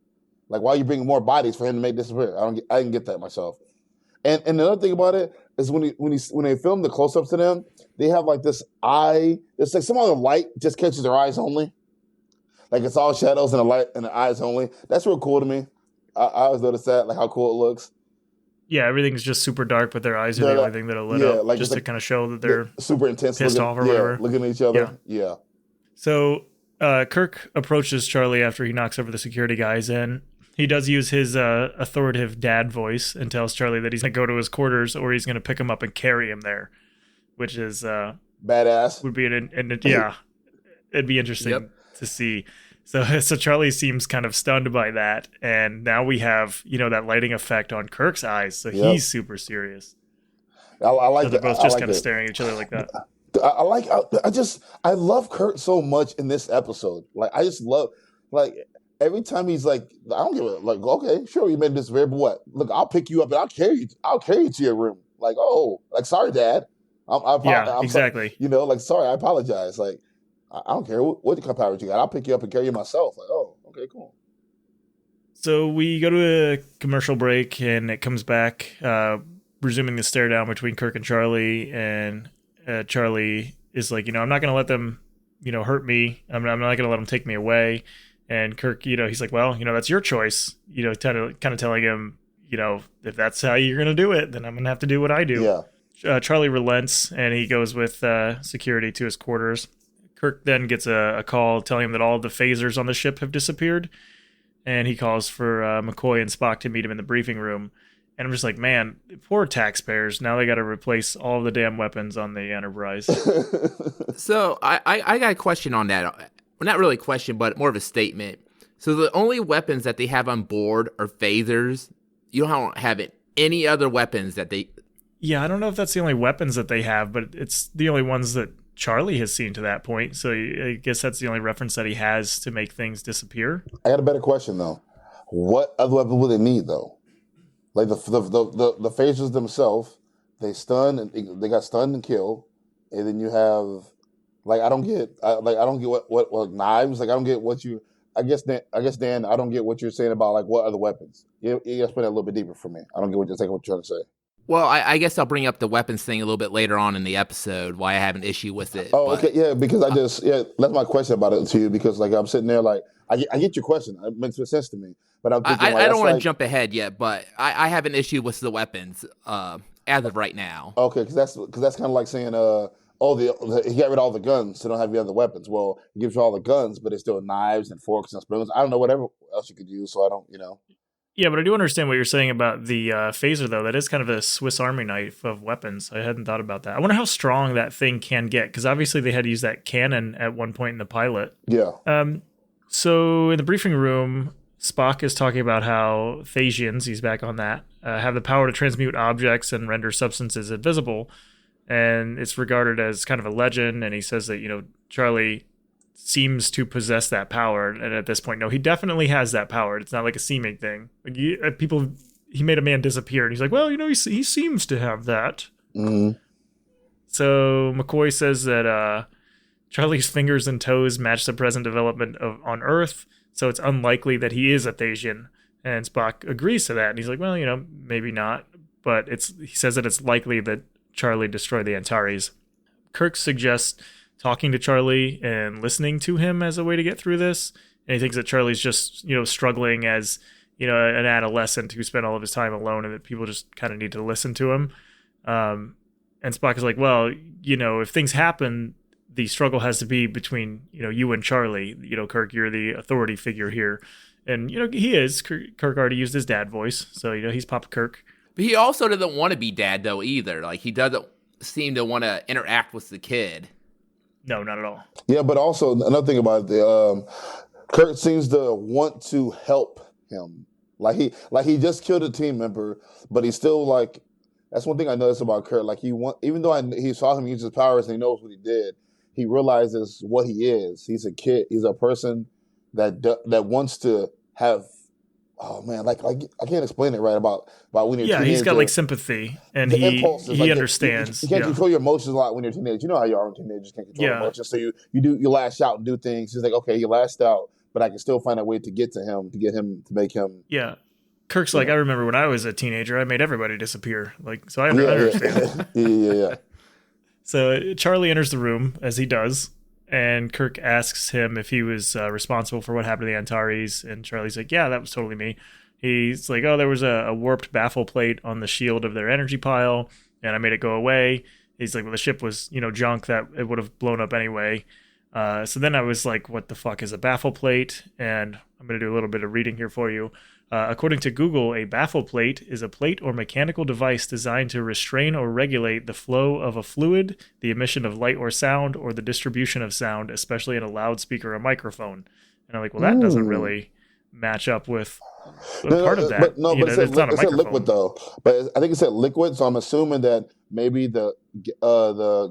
Like, why are you bringing more bodies for him to make disappear? I didn't get that myself. And another thing about it is when they film the close-ups to them, they have like this eye. It's like some other light just catches their eyes only. Like, it's all shadows and the light and the eyes only. That's real cool to me. I always notice that, like how cool it looks. Yeah, everything's just super dark, but their eyes are the only thing that are lit up, like, just to kind of show that they're super intense, pissed off or whatever. Looking at each other. Yeah. So Kirk approaches Charlie after he knocks over the security guys, and he does use his authoritative dad voice and tells Charlie that he's going to go to his quarters or he's going to pick him up and carry him there, which is badass. Would be it'd be interesting to see. So Charlie seems kind of stunned by that, and now we have that lighting effect on Kirk's eyes, so he's super serious. I like. So they're both just kind of staring at each other like that. I love Kurt so much in this episode. Like, I just love, like, every time he's like, I don't give a, like, okay, sure, you made this very, but what? Look, I'll pick you up and I'll carry you to your room. Like, oh, like, sorry, Dad. I'm exactly. Sorry, like, sorry, I apologize. Like, I don't care what the powers you got. I'll pick you up and carry you myself. Like, oh, okay, cool. So we go to a commercial break, and it comes back, resuming the stare down between Kirk and Charlie. And Charlie is like, I'm not going to let them, hurt me. I'm not going to let them take me away. And Kirk, he's like, well, that's your choice. Kind of telling him, if that's how you're going to do it, then I'm going to have to do what I do. Yeah. Charlie relents, and he goes with security to his quarters. Kirk then gets a call telling him that all of the phasers on the ship have disappeared, and he calls for McCoy and Spock to meet him in the briefing room. And I'm just like, man, poor taxpayers. Now they got to replace all of the damn weapons on the Enterprise. So I got a question on that. Well, not really a question, but more of a statement. So the only weapons that they have on board are phasers. You don't have any other weapons that they... Yeah, I don't know if that's the only weapons that they have, but it's the only ones that Charlie has seen to that point. So I guess that's the only reference that he has to make things disappear. I got a better question, though. What other weapon would they need, though? Like the phasers themselves, they got stunned and killed, and then you have, like, I don't get what knives. Like, I don't get what you. Dan, I don't get what you're saying about like what other weapons. You gotta explain that a little bit deeper for me. I don't get what you're trying to say. Well, I guess I'll bring up the weapons thing a little bit later on in the episode, why I have an issue with it. Oh, okay, yeah, because that's my question about it to you, because like I'm sitting there like I get your question. It makes sense to me, but I'm thinking I don't want to jump ahead yet, but I have an issue with the weapons as of right now. Okay, because that's kind of like saying he got rid of all the guns, so don't have any other weapons. Well, he gives you all the guns, but it's still knives and forks and spoons. I don't know whatever else you could use, so I don't. Yeah, but I do understand what you're saying about the phaser, though. That is kind of a Swiss Army knife of weapons. I hadn't thought about that. I wonder how strong that thing can get, because obviously they had to use that cannon at one point in the pilot. Yeah. So in the briefing room, Spock is talking about how Thasians, he's back on that, have the power to transmute objects and render substances invisible. And it's regarded as kind of a legend. And he says that, Charlie seems to possess that power, and at this point, no, he definitely has that power. It's not like a seeming thing. Like he made a man disappear, and he's like, well, he seems to have that. Mm-hmm. So McCoy says that Charlie's fingers and toes match the present development on Earth, so it's unlikely that he is a Thasian. And Spock agrees to that, and he's like, well, maybe not, but he says that it's likely that Charlie destroyed the Antares. Kirk suggests talking to Charlie and listening to him as a way to get through this. And he thinks that Charlie's just, struggling as, an adolescent who spent all of his time alone, and that people just kind of need to listen to him. And Spock is like, well, if things happen, the struggle has to be between, you and Charlie. Kirk, you're the authority figure here. And, he is. Kirk already used his dad voice. So, he's Papa Kirk. But he also doesn't want to be dad, though, either. Like, he doesn't seem to want to interact with the kid. No, not at all. Yeah, but also another thing about it, Kurt seems to want to help him. Like he just killed a team member, but he's still like. That's one thing I noticed about Kurt. Like even though he saw him use his powers and he knows what he did, he realizes what he is. He's a kid. He's a person that wants to have. Oh man, like I can't explain it right about when you're. Yeah, he's got like sympathy, and he understands. You can't control your emotions a lot when you're a teenager. You know how you are when teenagers can't control your emotions. So you lash out and do things. He's like, okay, you lashed out, but I can still find a way to get to him, to make him. Yeah, Kirk's like, I remember when I was a teenager, I made everybody disappear. Like, so I understand. Yeah. So Charlie enters the room, as he does. And Kirk asks him if he was responsible for what happened to the Antares. And Charlie's like, yeah, that was totally me. He's like, oh, there was a warped baffle plate on the shield of their energy pile, and I made it go away. He's like, well, the ship was, junk that it would have blown up anyway. So then I was like, what the fuck is a baffle plate? And I'm going to do a little bit of reading here for you. According to Google, a baffle plate is a plate or mechanical device designed to restrain or regulate the flow of a fluid, the emission of light or sound, or the distribution of sound, especially in a loudspeaker or microphone. And I'm like, well, that doesn't really match up with part of that. But it said liquid though. But I think it said liquid, so I'm assuming that maybe the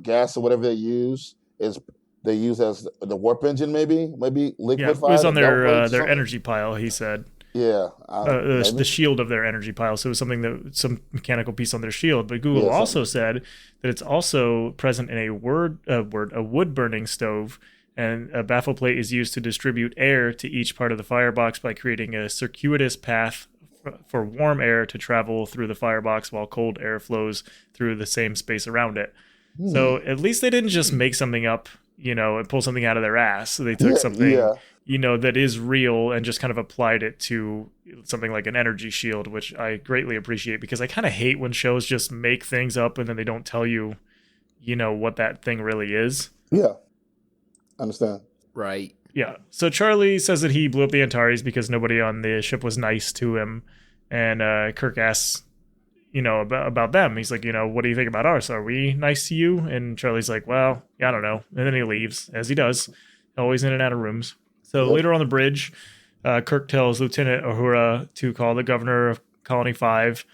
gas or whatever they use as the warp engine, maybe liquid. Yeah, it was on their energy pile. He said. Yeah, the shield of their energy pile. So it was some mechanical piece on their shield. But Google also said that it's also present in a wood burning stove, and a baffle plate is used to distribute air to each part of the firebox by creating a circuitous path for warm air to travel through the firebox while cold air flows through the same space around it. So at least they didn't just make something up, and pull something out of their ass. So they took something. Yeah. That is real and just kind of applied it to something like an energy shield, which I greatly appreciate, because I kind of hate when shows just make things up and then they don't tell you, what that thing really is. Yeah. I understand. Right. Yeah. So Charlie says that he blew up the Antares because nobody on the ship was nice to him. And Kirk asks, about them. He's like, what do you think about us? Are we nice to you? And Charlie's like, well, I don't know. And then he leaves, as he does, always in and out of rooms. So later on the bridge, Kirk tells Lieutenant Uhura to call the governor of Colony 5,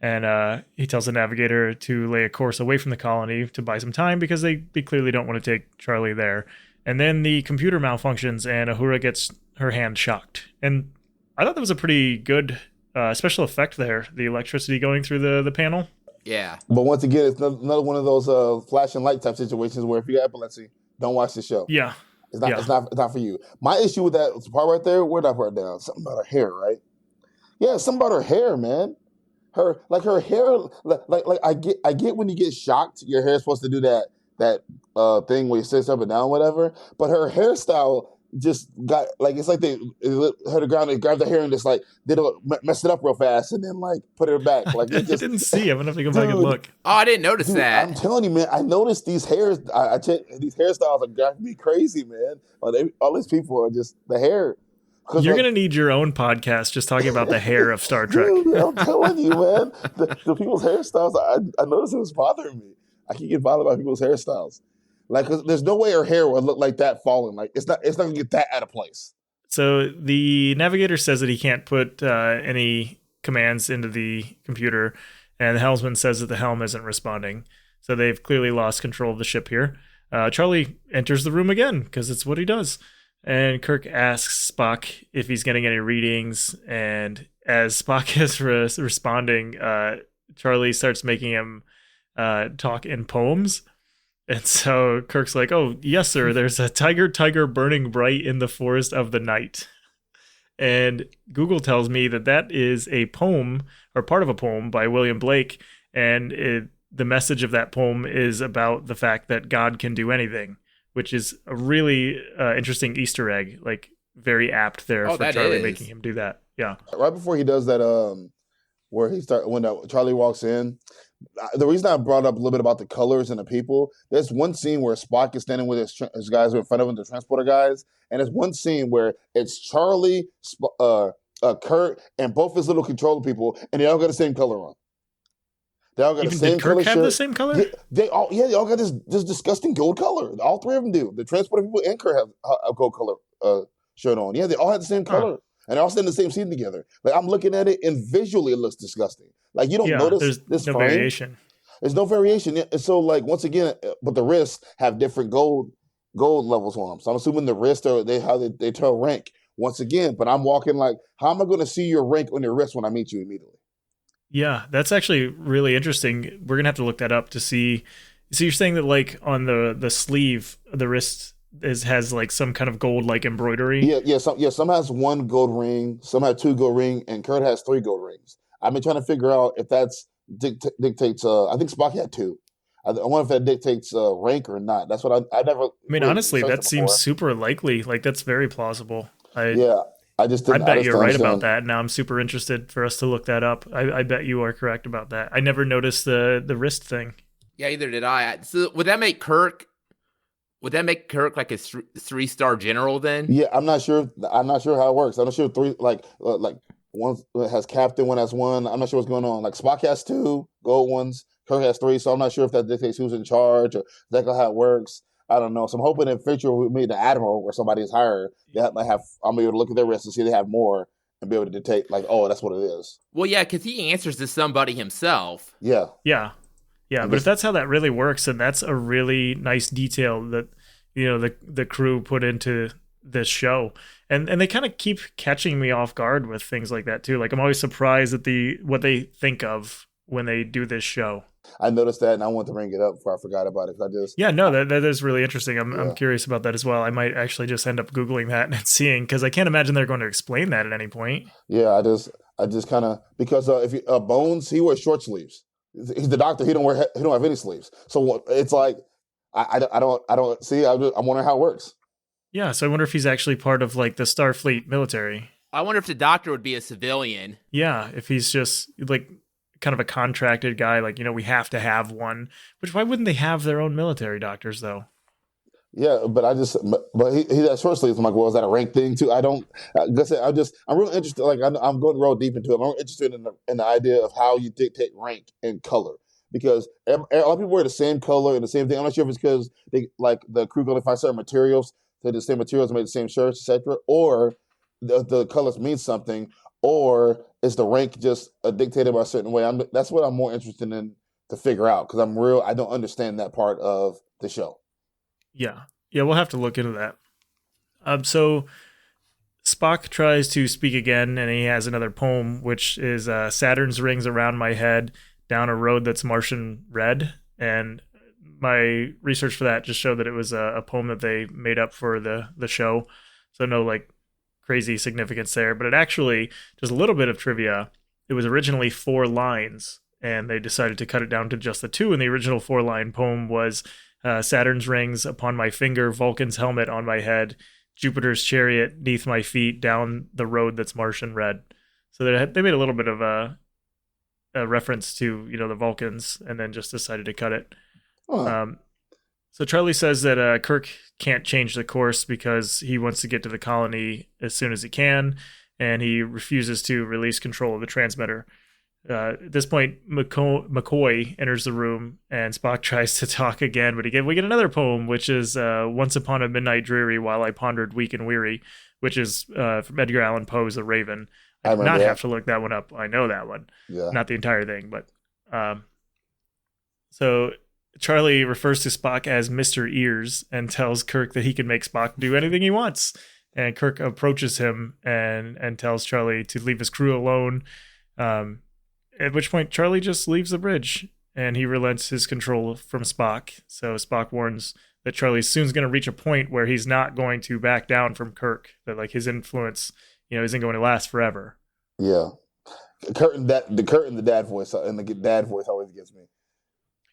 and he tells the navigator to lay a course away from the colony to buy some time because they clearly don't want to take Charlie there. And then the computer malfunctions, and Uhura gets her hand shocked. And I thought that was a pretty good special effect there, the electricity going through the panel. Yeah. But once again, it's another one of those flashing light type situations where if you have epilepsy, don't watch the show. Yeah. It's not for you. My issue with that part right there, where did I put it down? Something about her hair, right? Yeah, something about her hair, man. Her hair, like I get when you get shocked, your hair's supposed to do that thing where it sits up and down, whatever. But her hairstyle just got like it's like they her the ground, they grabbed the hair and just like messed it up real fast and then like put it back. Like it just I didn't see. I'm gonna have to go back and look. Oh, I didn't notice that. I'm telling you, man. I noticed these hairs. I check these hairstyles are driving me crazy, man. All these people are just the hair. You're going to need your own podcast just talking about the hair of Star Trek. Dude, I'm telling you, man. The people's hairstyles, I noticed it was bothering me. I keep getting bothered by people's hairstyles. Like, 'cause there's no way her hair would look like that falling. Like, it's not going to get that out of place. So the navigator says that he can't put any commands into the computer, and the helmsman says that the helm isn't responding. So they've clearly lost control of the ship here. Charlie enters the room again, because it's what he does. And Kirk asks Spock if he's getting any readings, and as Spock is responding, Charlie starts making him talk in poems. And so Kirk's like, "Oh, yes, sir, there's a tiger burning bright in the forest of the night." And Google tells me that is a poem, or part of a poem, by William Blake, and the message of that poem is about the fact that God can do anything, which is a really interesting Easter egg, like very apt there for Charlie making him do that. Yeah. Right before he does that, where when Charlie walks in, the reason I brought up a little bit about the colors and the people, there's one scene where Spock is standing with his guys in front of him, the transporter guys, and there's one scene where it's Charlie, Kurt, and both his little controller people, and they all got the same color on. They all got the same color. Did Kirk have the same color? They all got this disgusting gold color. All three of them do. The transporter people and Kirk have a gold color shirt on. Yeah, they all have the same color. And they're all in the same scene together. Like I'm looking at it and visually it looks disgusting. Like you don't notice this no frame. Variation. There's no variation. And so like once again, but the wrists have different gold levels on them. So I'm assuming the wrists are how they tell rank once again. But I'm walking like, how am I going to see your rank on your wrist when I meet you immediately? Yeah, that's actually really interesting. We're gonna have to look that up to see. So you're saying that like on the sleeve, the wrist has like some kind of gold like embroidery. Yeah. Some has one gold ring, some have two gold ring, and Kurt has 3 gold rings. I've been trying to figure out if that's dictates. I think Spock had 2. I wonder if that dictates rank or not. That's what I never. I mean, honestly, that seems super likely. Like that's very plausible. I just didn't. I bet you're right about that. Now I'm super interested for us to look that up. I bet you are correct about that. I never noticed the wrist thing. Yeah, either did I. So would that make Kirk like a 3-star general then? Yeah, I'm not sure how it works. I'm not sure 3 like one has captain, one has 1. I'm not sure what's going on. Like Spock has 2 gold ones, Kirk has 3. So I'm not sure if that dictates who's in charge or exactly how it works. I don't know. So I'm hoping in future we meet the admiral where somebody is higher. I'm able to look at their wrist and see they have more and be able to dictate like, oh, that's what it is. Well, yeah, because he answers to somebody himself. Yeah. But if that's how that really works, then that's a really nice detail that the crew put into this show, and they kind of keep catching me off guard with things like that too. Like I'm always surprised at what they think of when they do this show. I noticed that, and I wanted to bring it up before I forgot about it. That is really interesting. I'm curious about that as well. I might actually just end up Googling that and seeing, because I can't imagine they're going to explain that at any point. Yeah, I just kind of, because if you, Bones, he wears short sleeves. He's the doctor. He don't have any sleeves. So it's like I don't see. I'm wondering how it works. Yeah, so I wonder if he's actually part of like the Starfleet military. I wonder if the doctor would be a civilian. Yeah, if he's just like kind of a contracted guy, like, we have to have one. Which, why wouldn't they have their own military doctors though? Yeah, but he has short sleeves. I'm like, well, is that a rank thing too? I'm really interested. Like I'm going real deep into it. I'm really interested in the idea of how you dictate rank and color, because a lot of people wear the same color and the same thing. I'm not sure if it's because they like the crew can only find certain materials, so the same materials make the same shirts, etc., or the colors mean something, or is the rank just dictated by a certain way? That's what I'm more interested in to figure out, because I don't understand that part of the show. Yeah, we'll have to look into that. So Spock tries to speak again, and he has another poem, which is Saturn's rings around my head, down a road that's Martian red. And my research for that just showed that it was a poem that they made up for the show. So no like crazy significance there, but it actually, just a little bit of trivia, it was originally 4 lines and they decided to cut it down to just the 2. And the original 4-line poem was Saturn's rings upon my finger, Vulcan's helmet on my head, Jupiter's chariot neath my feet, down the road that's Martian red. So they made a little bit of a reference to, the Vulcans, and then just decided to cut it. So Charlie says that Kirk can't change the course because he wants to get to the colony as soon as he can, and he refuses to release control of the transmitter. At this point, McCoy enters the room, and Spock tries to talk again, but we get another poem, which is Once Upon a Midnight Dreary While I Pondered Weak and Weary, which is from Edgar Allan Poe's The Raven. I did not have to look that one up. I know that one. Yeah. Not the entire thing, but... So Charlie refers to Spock as Mr. Ears and tells Kirk that he can make Spock do anything he wants. And Kirk approaches him and tells Charlie to leave his crew alone. At which point, Charlie just leaves the bridge, and he relents his control from Spock. So Spock warns that Charlie soon's going to reach a point where he's not going to back down from Kirk, that like his influence, isn't going to last forever. Yeah. The dad voice, and the dad voice always gets me.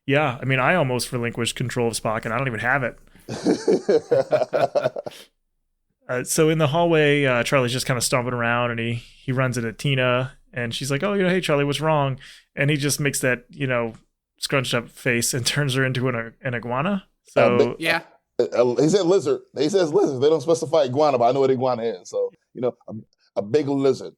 Yeah, I mean, I almost relinquished control of Spock, and I don't even have it. So in the hallway, Charlie's just kind of stomping around, and he runs into Tina, and she's like, "Oh, hey, Charlie, what's wrong?" And he just makes that, scrunched up face and turns her into an iguana. So yeah, he said lizard. He says lizard. They don't specify iguana, but I know what iguana is. So a big lizard.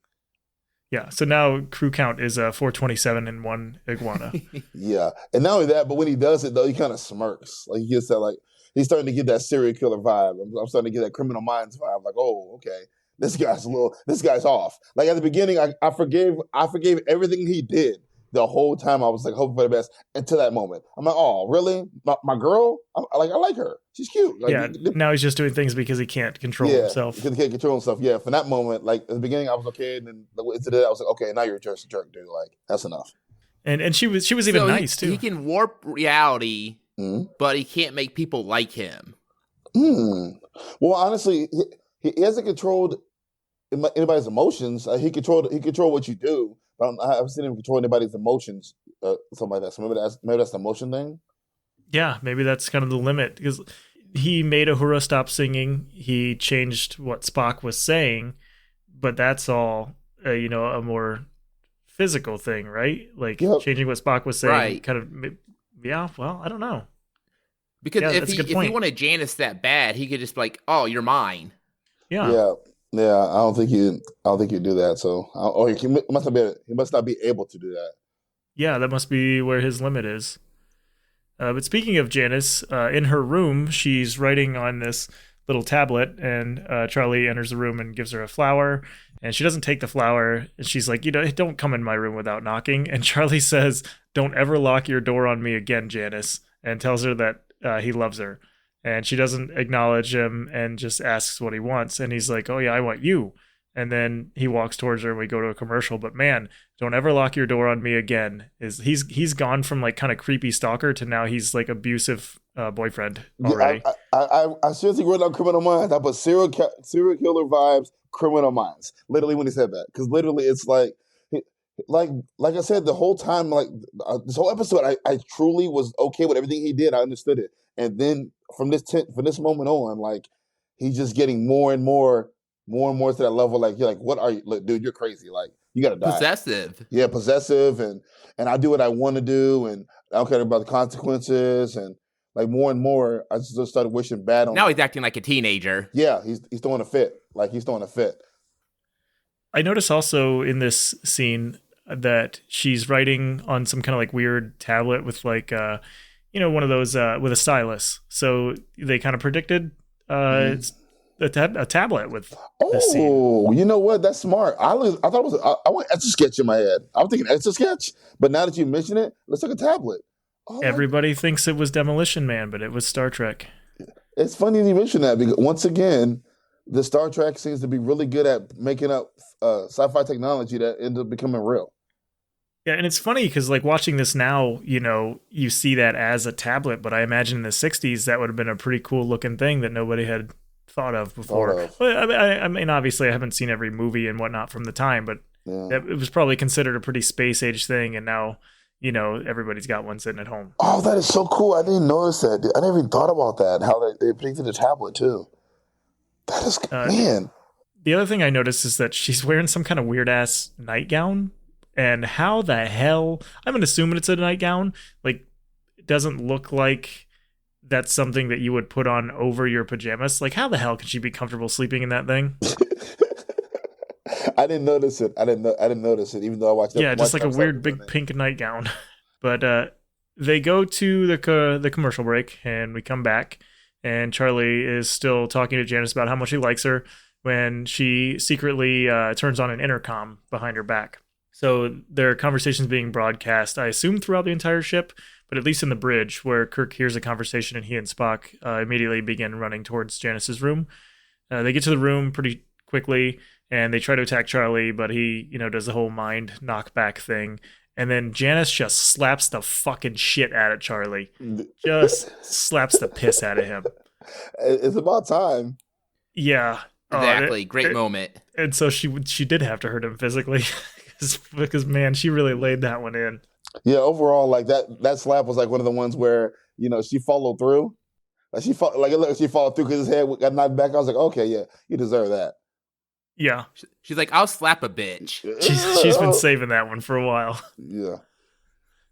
Yeah. So now crew count is 427 and 1 iguana. Yeah, and not only that, but when he does it though, he kind of smirks. Like he gets that he's starting to get that serial killer vibe. I'm starting to get that Criminal Minds vibe. Like, oh, okay, this guy's off. Like at the beginning, I forgave everything he did. The whole time I was like hoping for the best until that moment. I'm like, oh, really? My girl? I like her. She's cute. Like, yeah. Now he's just doing things because he can't control himself. Because he can't control himself. Yeah. From that moment, like at the beginning, I was okay, and then into that, I was like, okay, now you're just a jerk, dude. Like that's enough. And she was even nice too. He can warp reality, but he can't make people like him. Well, honestly, he hasn't controlled anybody's emotions. He controlled what you do. I haven't seen him control anybody's emotions, something like that. So maybe that's the emotion thing. Yeah, maybe that's kind of the limit, because he made Uhura stop singing. He changed what Spock was saying, but that's all a more physical thing, right? Like changing what Spock was saying, right. Kind of. Yeah, well, I don't know. Because if he wanted Janice that bad, he could just be like, "Oh, you're mine." Yeah. Yeah, I don't think he'd do that. So, he must not be able to do that. Yeah, that must be where his limit is. But speaking of Janice, in her room, she's writing on this little tablet, and Charlie enters the room and gives her a flower, and she doesn't take the flower, and she's like, don't come in my room without knocking. And Charlie says, "Don't ever lock your door on me again, Janice," and tells her that he loves her. And she doesn't acknowledge him and just asks what he wants. And he's like, "Oh, yeah, I want you." And then he walks towards her and we go to a commercial. But man, don't ever lock your door on me again. He's gone from like kind of creepy stalker to now he's like abusive boyfriend already. I seriously wrote down Criminal Minds. I put serial killer vibes, Criminal Minds. Literally when he said that. Because literally it's like I said, the whole time, like this whole episode, I truly was okay with everything he did. I understood it. And then from this moment on, like he's just getting more and more to that level. Like you're like, what are you? Look, dude, you're crazy. Like you gotta die. Possessive. Yeah, possessive, and I do what I want to do, and I don't care about the consequences. And like more and more, I just started wishing bad on. Now he's acting like a teenager. Yeah, he's throwing a fit. Like he's throwing a fit. I notice also in this scene that she's writing on some kind of like weird tablet with like one of those with a stylus. So they kind of predicted it's a tablet with this scene. Oh, you know what? That's smart. I thought it was I went Etch-a-Sketch in my head. I was thinking Etch-a-Sketch, but now that you mention it, let's take a tablet. Oh, everybody thinks it was Demolition Man, but it was Star Trek. It's funny you mention that because once again, the Star Trek seems to be really good at making up sci-fi technology that ends up becoming real. Yeah, and it's funny because like watching this now, you see that as a tablet, but I imagine in the '60s that would have been a pretty cool looking thing that nobody had thought of Thought before. of. But I mean, obviously, I haven't seen every movie and whatnot from the time, but Yeah. it was probably considered a pretty space age thing, and now everybody's got one sitting at home. Oh, that is so cool. I didn't notice that. I never even thought about that. How they put it to the tablet too. That is Uh, man. the other thing I noticed is that she's wearing some kind of weird ass nightgown, and how the hell? I'm gonna assume it's a nightgown. Like, it doesn't look like that's something that you would put on over your pajamas. Like, how the hell could she be comfortable sleeping in that thing? I didn't notice it. I didn't notice it, even though I Yeah, just like watched a episode weird big pink nightgown. But they go to the commercial break, and we come back, and Charlie is still talking to Janice about how much he likes her when she secretly turns on an intercom behind her back. So their conversation's being broadcast, I assume, throughout the entire ship, but at least in the bridge, where Kirk hears a conversation and he and Spock immediately begin running towards Janice's room. They get to the room pretty quickly, and they try to attack Charlie, but he, does the whole mind knockback thing. And then Janice just slaps the fucking shit out of Charlie. Just slaps the piss out of him. It's about time. Yeah. Exactly. Great moment. And so she did have to hurt him physically because man, she really laid that one in. Yeah, overall, like that slap was like one of the ones where she followed through. Like she followed through because his head got knocked back. I was like, okay, yeah, you deserve that. Yeah, she's like, I'll slap a bitch. She's been saving that one for a while. Yeah.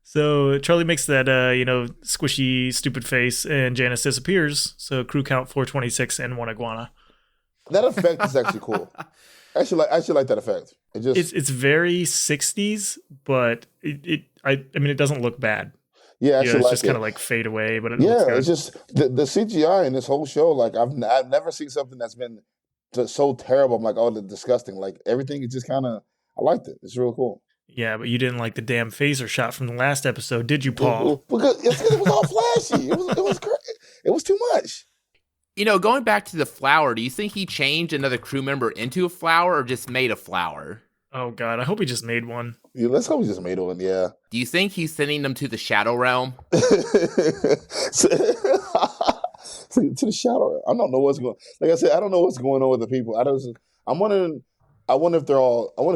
So Charlie makes that squishy stupid face, and Janice disappears. So crew count 426 and one iguana. That effect is actually cool. I actually like that effect. It's very 60s, but I mean it doesn't look bad. Yeah, it's just kind of like fade away, but it looks good. It's just the CGI in this whole show. Like I've never seen something that's been so terrible. I'm like, oh, the disgusting. Like everything is just kind of. I liked it. It's real cool. Yeah, but you didn't like the damn phaser shot from the last episode, did you, Paul? Because it was all flashy. It was great. It was too much. Going back to the flower, do you think he changed another crew member into a flower or just made a flower? Oh, God. I hope he just made one. Yeah, let's hope he just made one, yeah. Do you think he's sending them to the Shadow Realm? To the Shadow Realm. I don't know what's going. Like I said, I don't know what's going on with the people. I'm wondering. I wonder if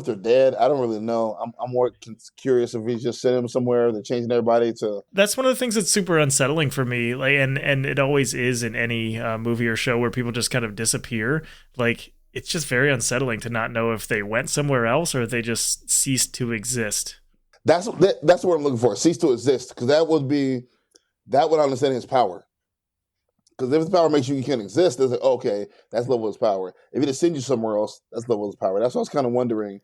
they're dead. I don't really know. I'm more curious if he's just sending them somewhere. They're changing everybody to. That's one of the things that's super unsettling for me. Like, and it always is in any movie or show where people just kind of disappear. Like, it's just very unsettling to not know if they went somewhere else or if they just ceased to exist. That's what I'm looking for. Cease to exist, because that would understand his power. Because if his power makes you can't exist, it's like, okay, that's level of his power. If it just sends you somewhere else, that's level of his power. That's what I was kind of wondering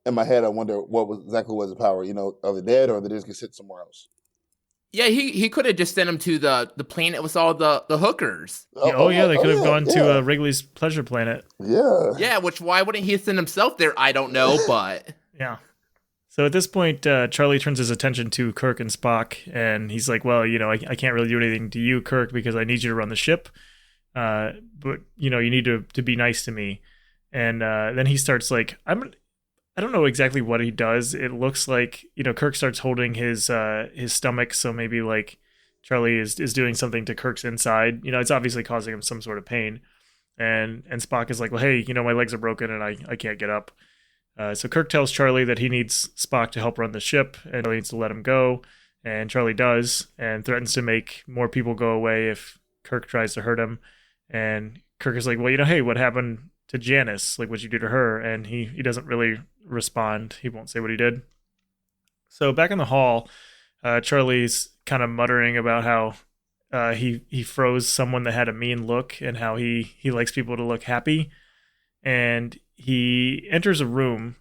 in my head. I wonder what was his power. Are they dead or are they just get sent somewhere else? Yeah, he could have just sent him to the planet with all the hookers. They could have gone to Wrigley's Pleasure Planet. Yeah. Yeah, why wouldn't he send himself there? I don't know, but... Yeah. So at this point, Charlie turns his attention to Kirk and Spock, and he's like, well, I can't really do anything to you, Kirk, because I need you to run the ship. But, you need to be nice to me. And then he starts like, I don't know exactly what he does. It looks like, Kirk starts holding his stomach, so maybe like Charlie is doing something to Kirk's inside. It's obviously causing him some sort of pain. And Spock is like, well, hey, my legs are broken and I can't get up. So Kirk tells Charlie that he needs Spock to help run the ship and he needs to let him go. And Charlie does and threatens to make more people go away if Kirk tries to hurt him. And Kirk is like, well, hey, what happened to Janice? Like, what'd you do to her? And he doesn't really respond. He won't say what he did. So back in the hall, Charlie's kind of muttering about how he froze someone that had a mean look and how he likes people to look happy. And he enters a room,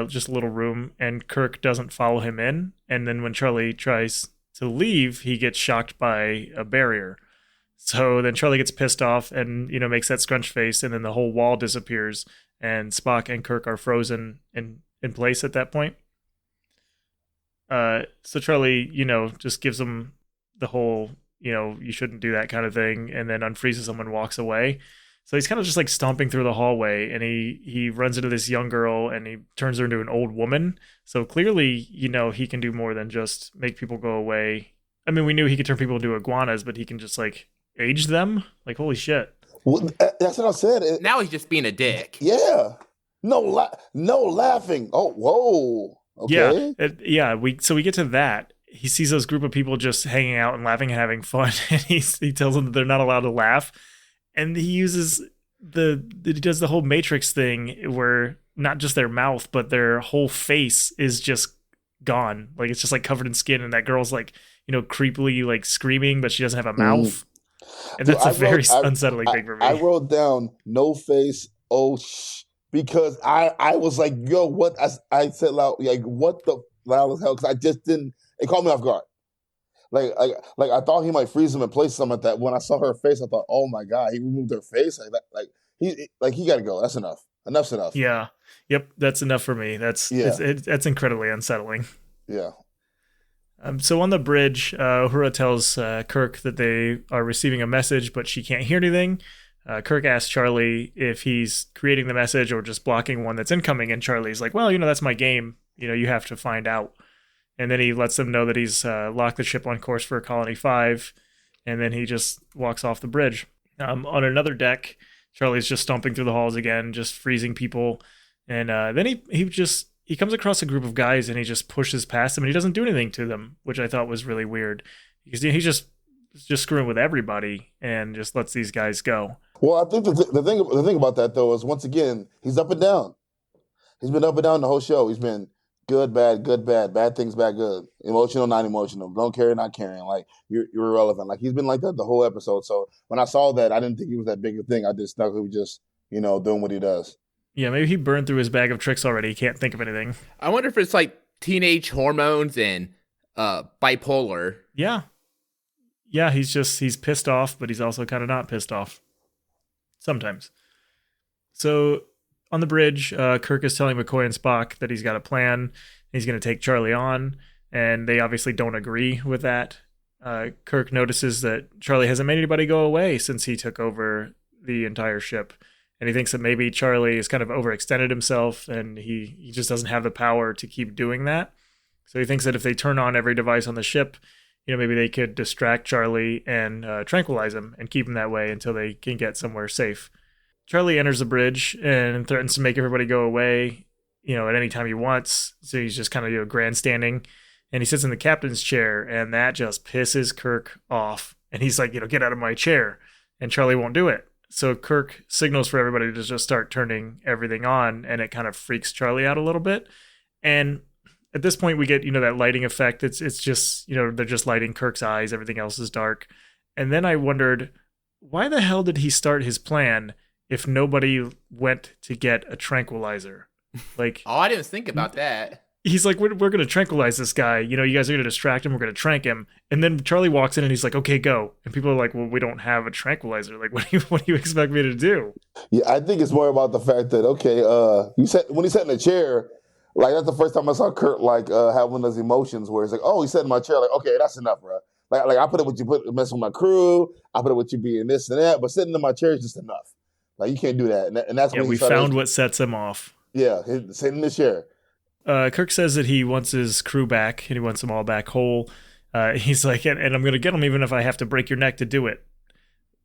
just a little room, and Kirk doesn't follow him in. And then when Charlie tries to leave, he gets shocked by a barrier. So then Charlie gets pissed off and, makes that scrunch face, and then the whole wall disappears, and Spock and Kirk are frozen in place at that point. So Charlie, just gives him the whole, you shouldn't do that kind of thing, and then unfreezes him and walks away. So he's kind of just like stomping through the hallway, and he runs into this young girl, and he turns her into an old woman. So clearly, he can do more than just make people go away. I mean, we knew he could turn people into iguanas, but he can just like age them. Like, holy shit. Well, that's what I said. Now he's just being a dick. Yeah. No laughing. Oh, whoa. Okay. Yeah. We get to that. He sees those group of people just hanging out and laughing and having fun, and he tells them that they're not allowed to laugh. And he uses he does the whole Matrix thing where not just their mouth, but their whole face is just gone. Like it's just like covered in skin, and that girl's like, creepily like screaming, but she doesn't have a mouth. And that's a very unsettling thing for me. I wrote down no face, because I was like, yo, what? I said loud, like, what the loud as hell? Because I just didn't, it caught me off guard. Like I thought he might freeze him and place something like that. When I saw her face, I thought, oh my God, he removed her face like that. He got to go. That's enough. Enough's enough. Yeah. Yep. That's enough for me. That's incredibly unsettling. Yeah. So on the bridge, Uhura tells Kirk that they are receiving a message, but she can't hear anything. Kirk asks Charlie if he's creating the message or just blocking one that's incoming, and Charlie's like, well, that's my game. You have to find out. And then he lets them know that he's locked the ship on course for Colony 5, and then he just walks off the bridge. On another deck, Charlie's just stomping through the halls again, just freezing people. And then he comes across a group of guys, and he just pushes past them, and he doesn't do anything to them, which I thought was really weird. Because he's just screwing with everybody and just lets these guys go. Well, I think the thing about that, though, is once again, he's up and down. He's been up and down the whole show. He's been good, bad things, bad, good, emotional, not emotional, don't care, not caring, like you're irrelevant. Like he's been like that the whole episode. So when I saw that, I didn't think he was that big a thing. I just thought he was just, doing what he does. Yeah, maybe he burned through his bag of tricks already. He can't think of anything. I wonder if it's like teenage hormones and bipolar. Yeah. Yeah, he's pissed off, but he's also kind of not pissed off. Sometimes. So on the bridge, Kirk is telling McCoy and Spock that he's got a plan. He's going to take Charlie on, and they obviously don't agree with that. Kirk notices that Charlie hasn't made anybody go away since he took over the entire ship, and he thinks that maybe Charlie has kind of overextended himself, and he just doesn't have the power to keep doing that. So he thinks that if they turn on every device on the ship, maybe they could distract Charlie and tranquilize him and keep him that way until they can get somewhere safe. Charlie enters the bridge and threatens to make everybody go away, at any time he wants. So he's just kind of grandstanding, and he sits in the captain's chair, and that just pisses Kirk off. And he's like, get out of my chair. And Charlie won't do it. So Kirk signals for everybody to just start turning everything on, and it kind of freaks Charlie out a little bit. And at this point, we get, that lighting effect. It's just, they're just lighting Kirk's eyes. Everything else is dark. And then I wondered, why the hell did he start his plan if nobody went to get a tranquilizer? Like, oh, I didn't think about that. He's like, we're going to tranquilize this guy. You guys are going to distract him. We're going to trank him. And then Charlie walks in and he's like, okay, go. And people are like, well, we don't have a tranquilizer. Like, what do you expect me to do? Yeah, I think it's more about the fact that, okay, when he sat in the chair, like, that's the first time I saw Kurt, like, have one of those emotions where he's like, oh, he sat in my chair. Like, okay, that's enough, bro. Like I put it with you messing with my crew. I put it with you being this and that. But sitting in my chair is just enough. Like, you can't do that. And that's when we found what sets him off. Yeah, sitting in the chair. Kirk says that he wants his crew back, and he wants them all back whole. He's like, and I'm going to get them even if I have to break your neck to do it.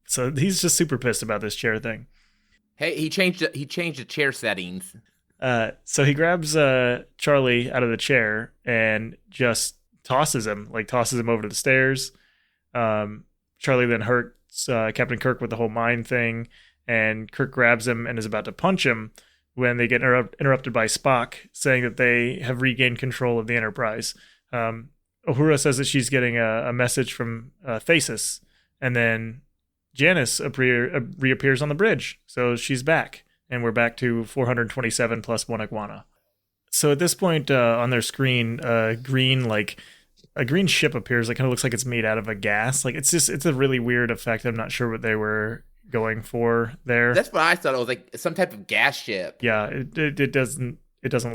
So he's just super pissed about this chair thing. Hey, he changed the chair settings. So he grabs Charlie out of the chair and just tosses him over to the stairs. Charlie then hurts Captain Kirk with the whole mind thing, and Kirk grabs him and is about to punch him when they get interrupted by Spock saying that they have regained control of the Enterprise. Uhura says that she's getting a message from Thasus, and then Janice reappears on the bridge, so she's back. And we're back to 427 plus one iguana. So at this point on their screen, a green ship appears. It kind of looks like it's made out of a gas. Like it's a really weird effect. I'm not sure what they were going for there. That's what I thought. It was like some type of gas ship. Yeah, it doesn't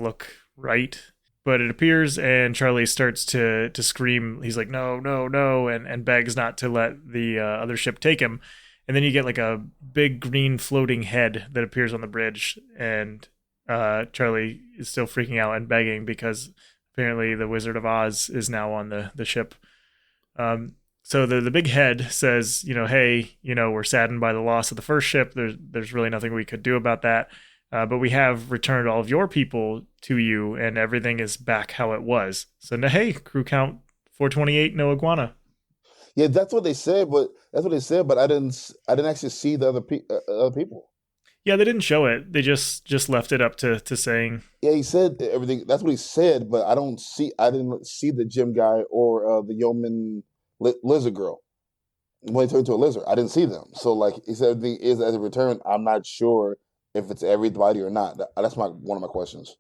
look right. But it appears, and Charlie starts to scream. He's like, no, and begs not to let the other ship take him. and then you get like a big green floating head that appears on the bridge, and Charlie is still freaking out and begging because apparently the Wizard of Oz is now on the ship. So the big head says, hey, we're saddened by the loss of the first ship. There's really nothing we could do about that. But we have returned all of your people to you, and everything is back how it was. So, hey, crew count 428, no iguana. Yeah, that's what they said, but I didn't actually see the other people. Yeah, they didn't show it. They just left it up to saying. Yeah, he said everything. That's what he said, but I didn't see the gym guy or the yeoman lizard girl when he turned into a lizard. I didn't see them. So, like he said, everything is as a return. I'm not sure if it's everybody or not. That's one of my questions.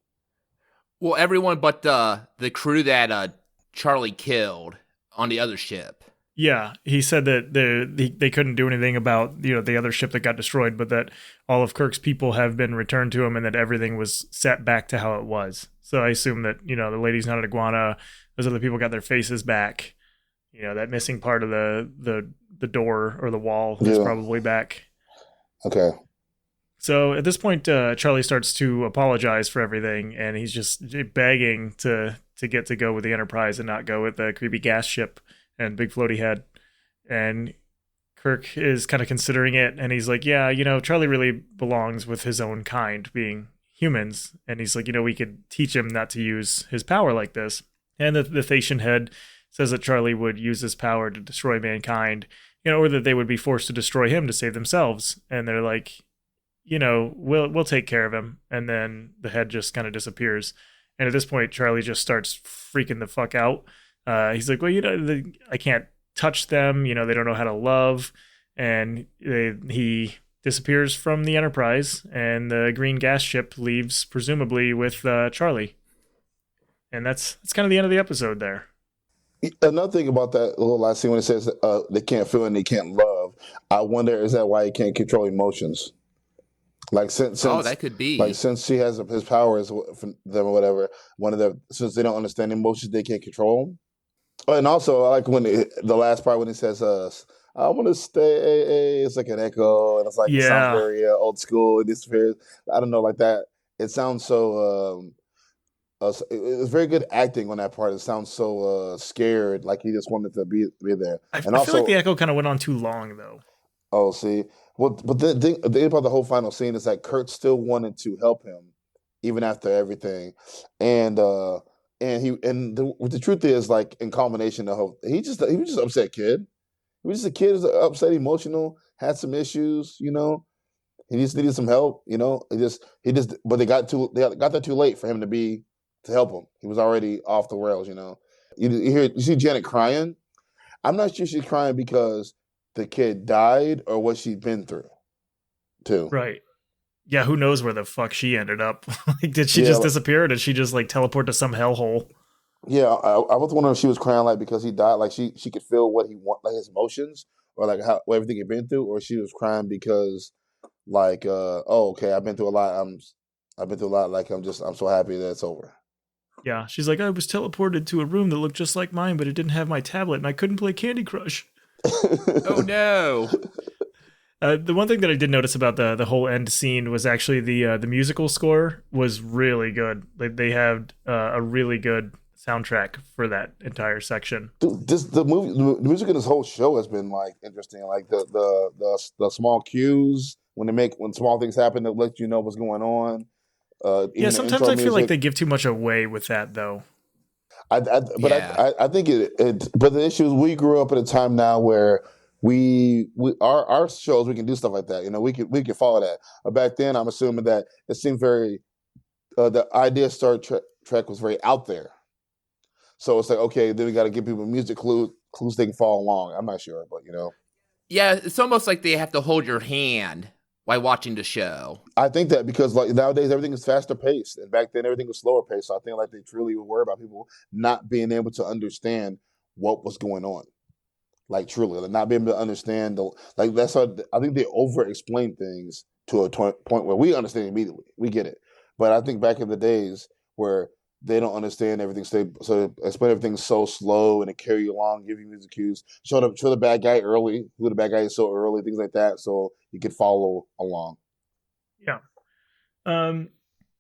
Well, everyone but the crew that Charlie killed on the other ship. Yeah, he said that they couldn't do anything about the other ship that got destroyed, but that all of Kirk's people have been returned to him, and that everything was set back to how it was. So I assume that the lady's not an iguana. Those other people got their faces back. That missing part of the door or the wall is probably back. Okay. So at this point, Charlie starts to apologize for everything, and he's just begging to get to go with the Enterprise and not go with the creepy gas ship and big floaty head. And Kirk is kind of considering it, and he's like, yeah, Charlie really belongs with his own kind, being humans. And he's like, we could teach him not to use his power like this. And the Thasian head says that Charlie would use his power to destroy mankind, or that they would be forced to destroy him to save themselves. And they're like, we'll take care of him. And then the head just kind of disappears. And at this point, Charlie just starts freaking the fuck out. He's like, well, I can't touch them. They don't know how to love. And he disappears from the Enterprise, and the green gas ship leaves, presumably with Charlie. And that's kind of the end of the episode there. Another thing about that little last scene when it says they can't feel and they can't love, I wonder, is that why he can't control emotions? Like since that could be, like since she has his powers from them or whatever, since they don't understand emotions, they can't control them. Oh, and also I like when the last part when he says I want to stay, it's like an echo, and it's like it sounds very old school. It disappears. I don't know, like that. It sounds so. It was very good acting on that part. It sounds so scared, like he just wanted to be there. I feel like the echo kind of went on too long, though. Oh, see, well, but the thing about the whole final scene is that Kurt still wanted to help him, even after everything, and the truth is, like, in combination, he was just an upset kid. He was just a kid who's upset, emotional, had some issues, He just needed some help, but they got there too late for him to help him. He was already off the rails, You see Janet crying. I'm not sure she's crying because the kid died or what she'd been through, too. Right. Yeah, who knows where the fuck she ended up? Like, did she just disappear, or did she just teleport to some hellhole? Yeah, I was wondering if she was crying because he died, like she could feel what he want, like his emotions, or like how everything he'd been through, or she was crying because okay, I've been through a lot. I've been through a lot. Like I'm so happy that it's over. Yeah, she's like, I was teleported to a room that looked just like mine, but it didn't have my tablet, and I couldn't play Candy Crush. Oh no. The one thing that I did notice about the whole end scene was actually the musical score was really good. Like, they had a really good soundtrack for that entire section. Dude, the music in this whole show has been interesting. Like the small cues when small things happen that let you know what's going on. Sometimes I feel like they give too much away with that, though. I think but the issue is we grew up at a time now where our shows, we can do stuff like that. We can follow that. Back then, I'm assuming that it seemed very the idea of Star Trek was very out there. So it's like, okay, then we got to give people music clues they can follow along. I'm not sure, but Yeah, it's almost like they have to hold your hand while watching the show. I think that because nowadays everything is faster paced, and back then everything was slower paced. So I think they truly were worried about people not being able to understand what was going on. Like truly, not being able to understand that's how I think they over explain things to a point where we understand immediately. We get it. But I think back in the days where they don't understand everything. So they explain everything so slow and they carry you along, give you music cues, show the bad guy early, who the bad guy is so early, things like that, so you could follow along. Yeah. Um,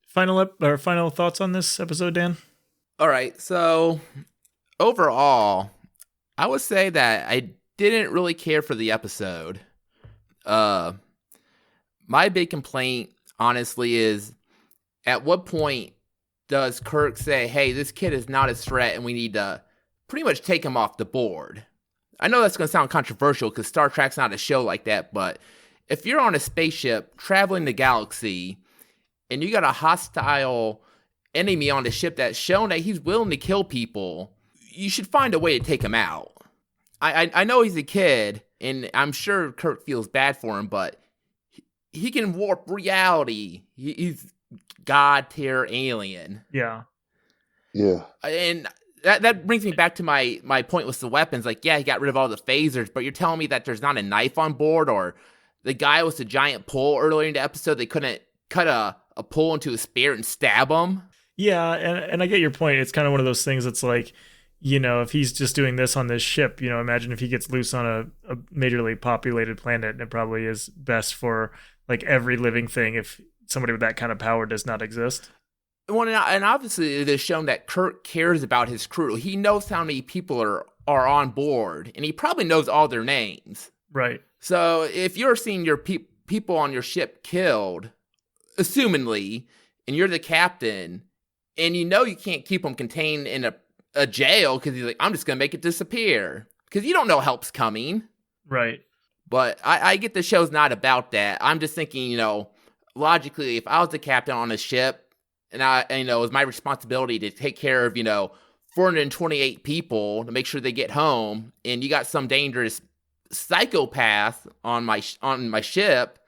final thoughts on this episode, Dan? All right. So overall, I would say that I didn't really care for the episode. My big complaint, honestly, is at what point does Kirk say, hey, this kid is not a threat and we need to pretty much take him off the board? I know that's going to sound controversial because Star Trek's not a show like that, but if you're on a spaceship traveling the galaxy and you got a hostile enemy on the ship that's shown that he's willing to kill people, you should find a way to take him out. I know he's a kid, and I'm sure Kirk feels bad for him, but he can warp reality. He's God-tier alien. Yeah. Yeah. And that brings me back to my point with the weapons. Like, yeah, he got rid of all the phasers, but you're telling me that there's not a knife on board, or the guy with the giant pole earlier in the episode, they couldn't cut a pole into a spear and stab him? Yeah, and I get your point. It's kind of one of those things that's like, if he's just doing this on this ship, imagine if he gets loose on a majorly populated planet, and it probably is best for like every living thing if somebody with that kind of power does not exist. Well, and obviously it is shown that Kirk cares about his crew. He knows how many people are on board, and he probably knows all their names. Right. So if you're seeing your people on your ship killed, assumingly, and you're the captain, and you can't keep them contained in a jail because he's like, I'm just going to make it disappear. Because you don't know help's coming. Right. But I get the show's not about that. I'm just thinking, logically, if I was the captain on a ship, and it was my responsibility to take care of, 428 people to make sure they get home, and you got some dangerous psychopath on my ship,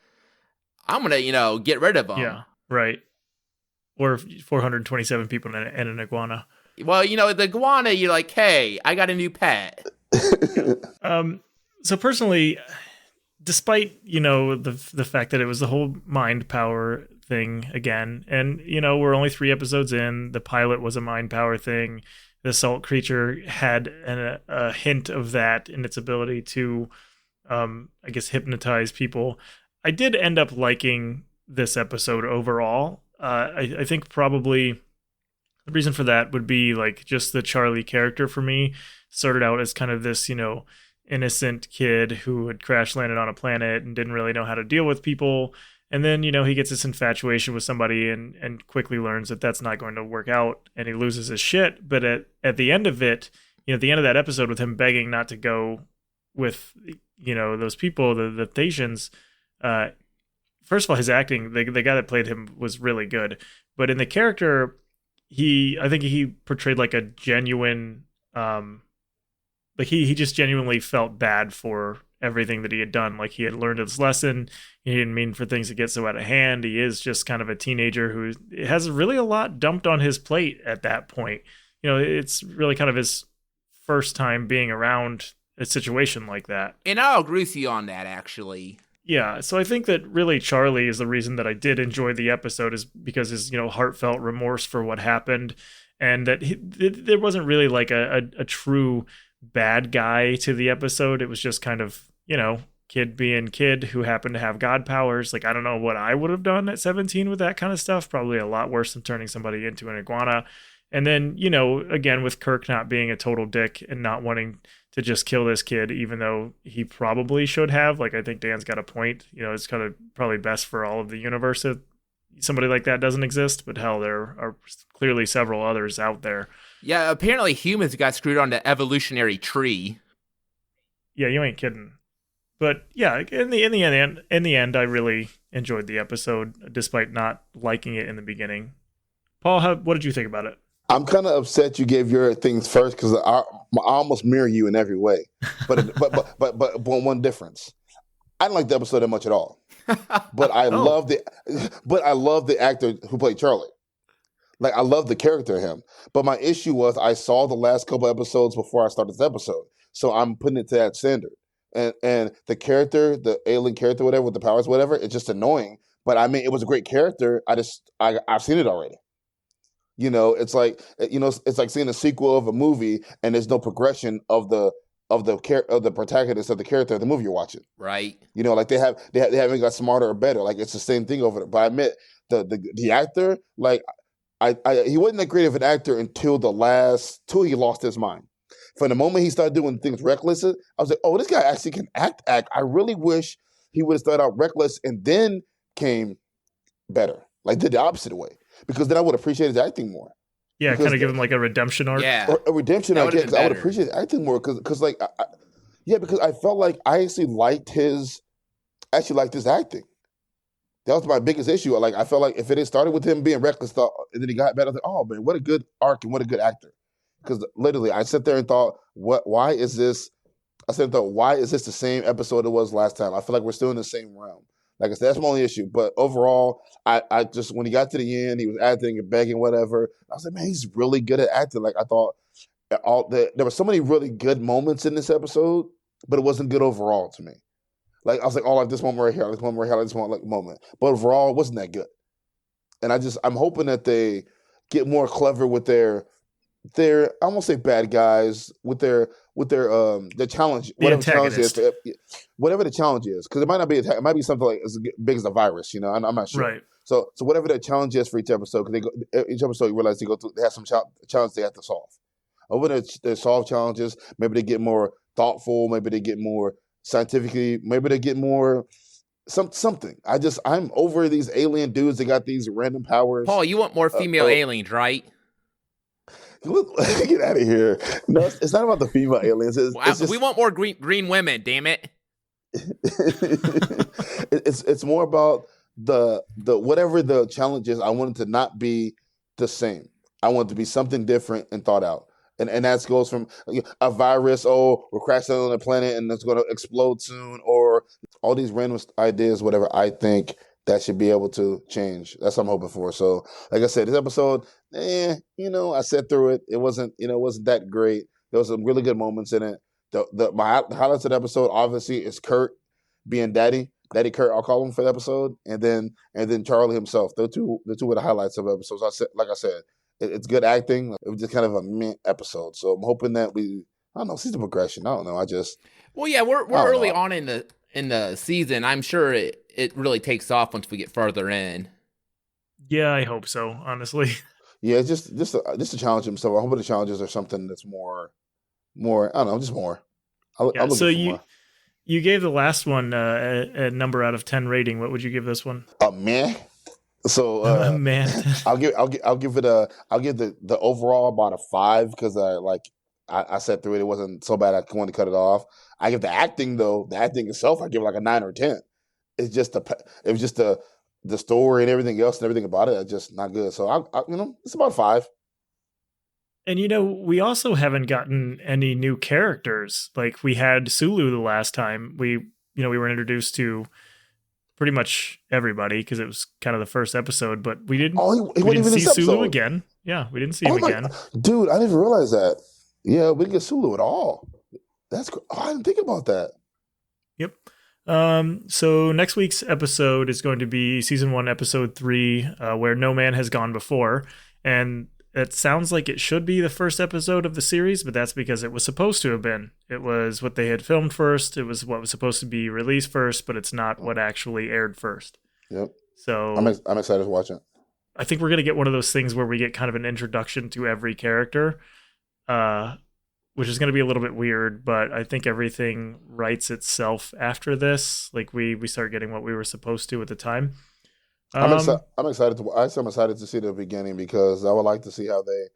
I'm going to, get rid of them. Yeah, right. Or 427 people and an iguana. Well, the iguana, you're like, hey, I got a new pet. So personally, despite, the fact that it was the whole mind power thing again, and, we're only 3 episodes in, the pilot was a mind power thing, the salt creature had a hint of that in its ability to, I guess, hypnotize people. I did end up liking this episode overall. I think probably the reason for that would be like just the Charlie character for me started out as kind of this, innocent kid who had crash landed on a planet and didn't really know how to deal with people. And then, he gets this infatuation with somebody and quickly learns that that's not going to work out and he loses his shit. But at the end of it, at the end of that episode with him begging not to go with, those people, the Thasians, first of all, his acting, the guy that played him was really good. But in the character, I think he portrayed like a genuine, like he just genuinely felt bad for everything that he had done. Like he had learned his lesson. He didn't mean for things to get so out of hand. He is just kind of a teenager who has really a lot dumped on his plate at that point. It's really kind of his first time being around a situation like that. And I'll agree with you on that, actually. Yeah, so I think that really Charlie is the reason that I did enjoy the episode, is because his heartfelt remorse for what happened, and that there wasn't really like a true bad guy to the episode. It was just kind of kid being kid who happened to have god powers. Like I don't know what I would have done at 17 with that kind of stuff. Probably a lot worse than turning somebody into an iguana. And then again with Kirk not being a total dick and not wanting to just kill this kid, even though he probably should have. Like, I think Dan's got a point. It's kind of probably best for all of the universe that somebody like that doesn't exist. But hell, there are clearly several others out there. Yeah, apparently humans got screwed on the evolutionary tree. Yeah, you ain't kidding. But yeah, in the end, I really enjoyed the episode, despite not liking it in the beginning. Paul, what did you think about it? I'm kind of upset you gave your things first because I almost mirror you in every way, but one difference. I didn't like the episode that much at all, but I love the actor who played Charlie. Like I love the character of him, but my issue was I saw the last couple episodes before I started this episode, so I'm putting it to that standard. And the character, the alien character, whatever with the powers, whatever, it's just annoying. But I mean, it was a great character. I've seen it already. It's like it's like seeing a sequel of a movie and there's no progression of the protagonist of the character of the movie you're watching. Right. Like they haven't got smarter or better. Like it's the same thing over there. But I admit the actor, like he wasn't that great of an actor till he lost his mind. From the moment he started doing things reckless, I was like, oh, this guy actually can act. I really wish he would have started out reckless and then came better. Like did the opposite way. Because then I would appreciate his acting more. Yeah, kind of give him like a redemption arc. Yeah. Or a redemption arc, because I would appreciate his acting more. Because like, because I felt like I actually liked his acting. That was my biggest issue. Like I felt like if it had started with him being reckless, and then he got better, I was like, oh man, what a good arc and what a good actor. Because literally, I sat there and thought, why is this? I said, why is this the same episode it was last time? I feel like we're still in the same realm. Like I said, that's my only issue. But overall, I just, when he got to the end, he was acting and begging, whatever. I was like, man, he's really good at acting. Like I thought there were so many really good moments in this episode, but it wasn't good overall to me. Like I was like, oh, like this moment right here, this moment right here, this moment. But overall, it wasn't that good. And I'm hoping that they get more clever with their I won't say bad guys with their challenge, whatever the challenge is, because it might not be it might be something like as big as a virus, I'm not sure. Right. So whatever the challenge is for each episode, because each episode you realize they have some challenge they have to solve. Over they solve challenges, maybe they get more thoughtful, maybe they get more scientifically, maybe they get more something. I'm over these alien dudes that got these random powers. Paul, you want more female aliens, right? Get out of here. No, it's not about the female aliens. We want more green women, damn it. It's more about the whatever the challenge is. I want it to not be the same. I want it to be something different and thought out. And that goes from a virus, we're crashing on a planet and it's going to explode soon, or all these random ideas, whatever. I think that should be able to change. That's what I'm hoping for. So, like I said, this episode, I sat through it. It wasn't that great. There was some really good moments in it. My highlights of the episode, obviously, is Kurt being Daddy Kurt. I'll call him for the episode, and then Charlie himself. The two were the highlights of the episodes. Like I said, it's good acting. It was just kind of a meh episode. So I'm hoping that I don't know, see the progression. I don't know. Well, yeah, we're early on in the season. I'm sure it really takes off once we get further in. Yeah, I hope so, honestly. Yeah, just to challenge himself. I hope the challenges are something that's more. I don't know, just more. So you gave the last one a number out of 10 rating. What would you give this one? Meh. So man, I'll give the overall about a 5 because I sat through it. It wasn't so bad I wanted to cut it off. I give the acting itself, I give it like a 9 or 10. It was just the story and everything else and everything about it are just not good. So it's about 5. And we also haven't gotten any new characters. Like we had Sulu the last time. We were introduced to pretty much everybody because it was kind of the first episode, but we didn't. He we didn't see Sulu again. Yeah, we didn't see him again. Dude, I didn't realize that. Yeah, we didn't get Sulu at all. That's I didn't think about that. Yep. So next week's episode is going to be season 1, episode 3, where no man has gone before, and it sounds like it should be the first episode of the series, but that's because it was supposed to have been. It was what they had filmed first. It was what was supposed to be released first, but it's not what actually aired first. Yep. So I'm excited to watch it. I think we're going to get one of those things where we get kind of an introduction to every character, which is going to be a little bit weird, but I think everything writes itself after this. Like we start getting what we were supposed to at the time. I'm excited to see the beginning because I would like to see how they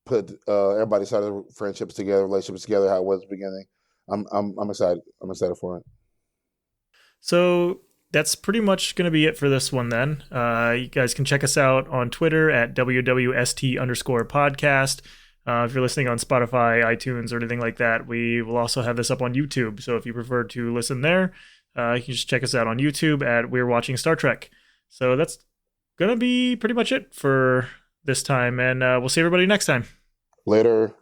put everybody's side of the friendships together, relationships together, how it was at the beginning. I'm excited. I'm excited for it. So that's pretty much going to be it for this one then. You guys can check us out on Twitter at WWST_podcast. If you're listening on Spotify, iTunes, or anything like that, we will also have this up on YouTube. So if you prefer to listen there, you can just check us out on YouTube at We're Watching Star Trek. So that's going to be pretty much it for this time. And we'll see everybody next time. Later.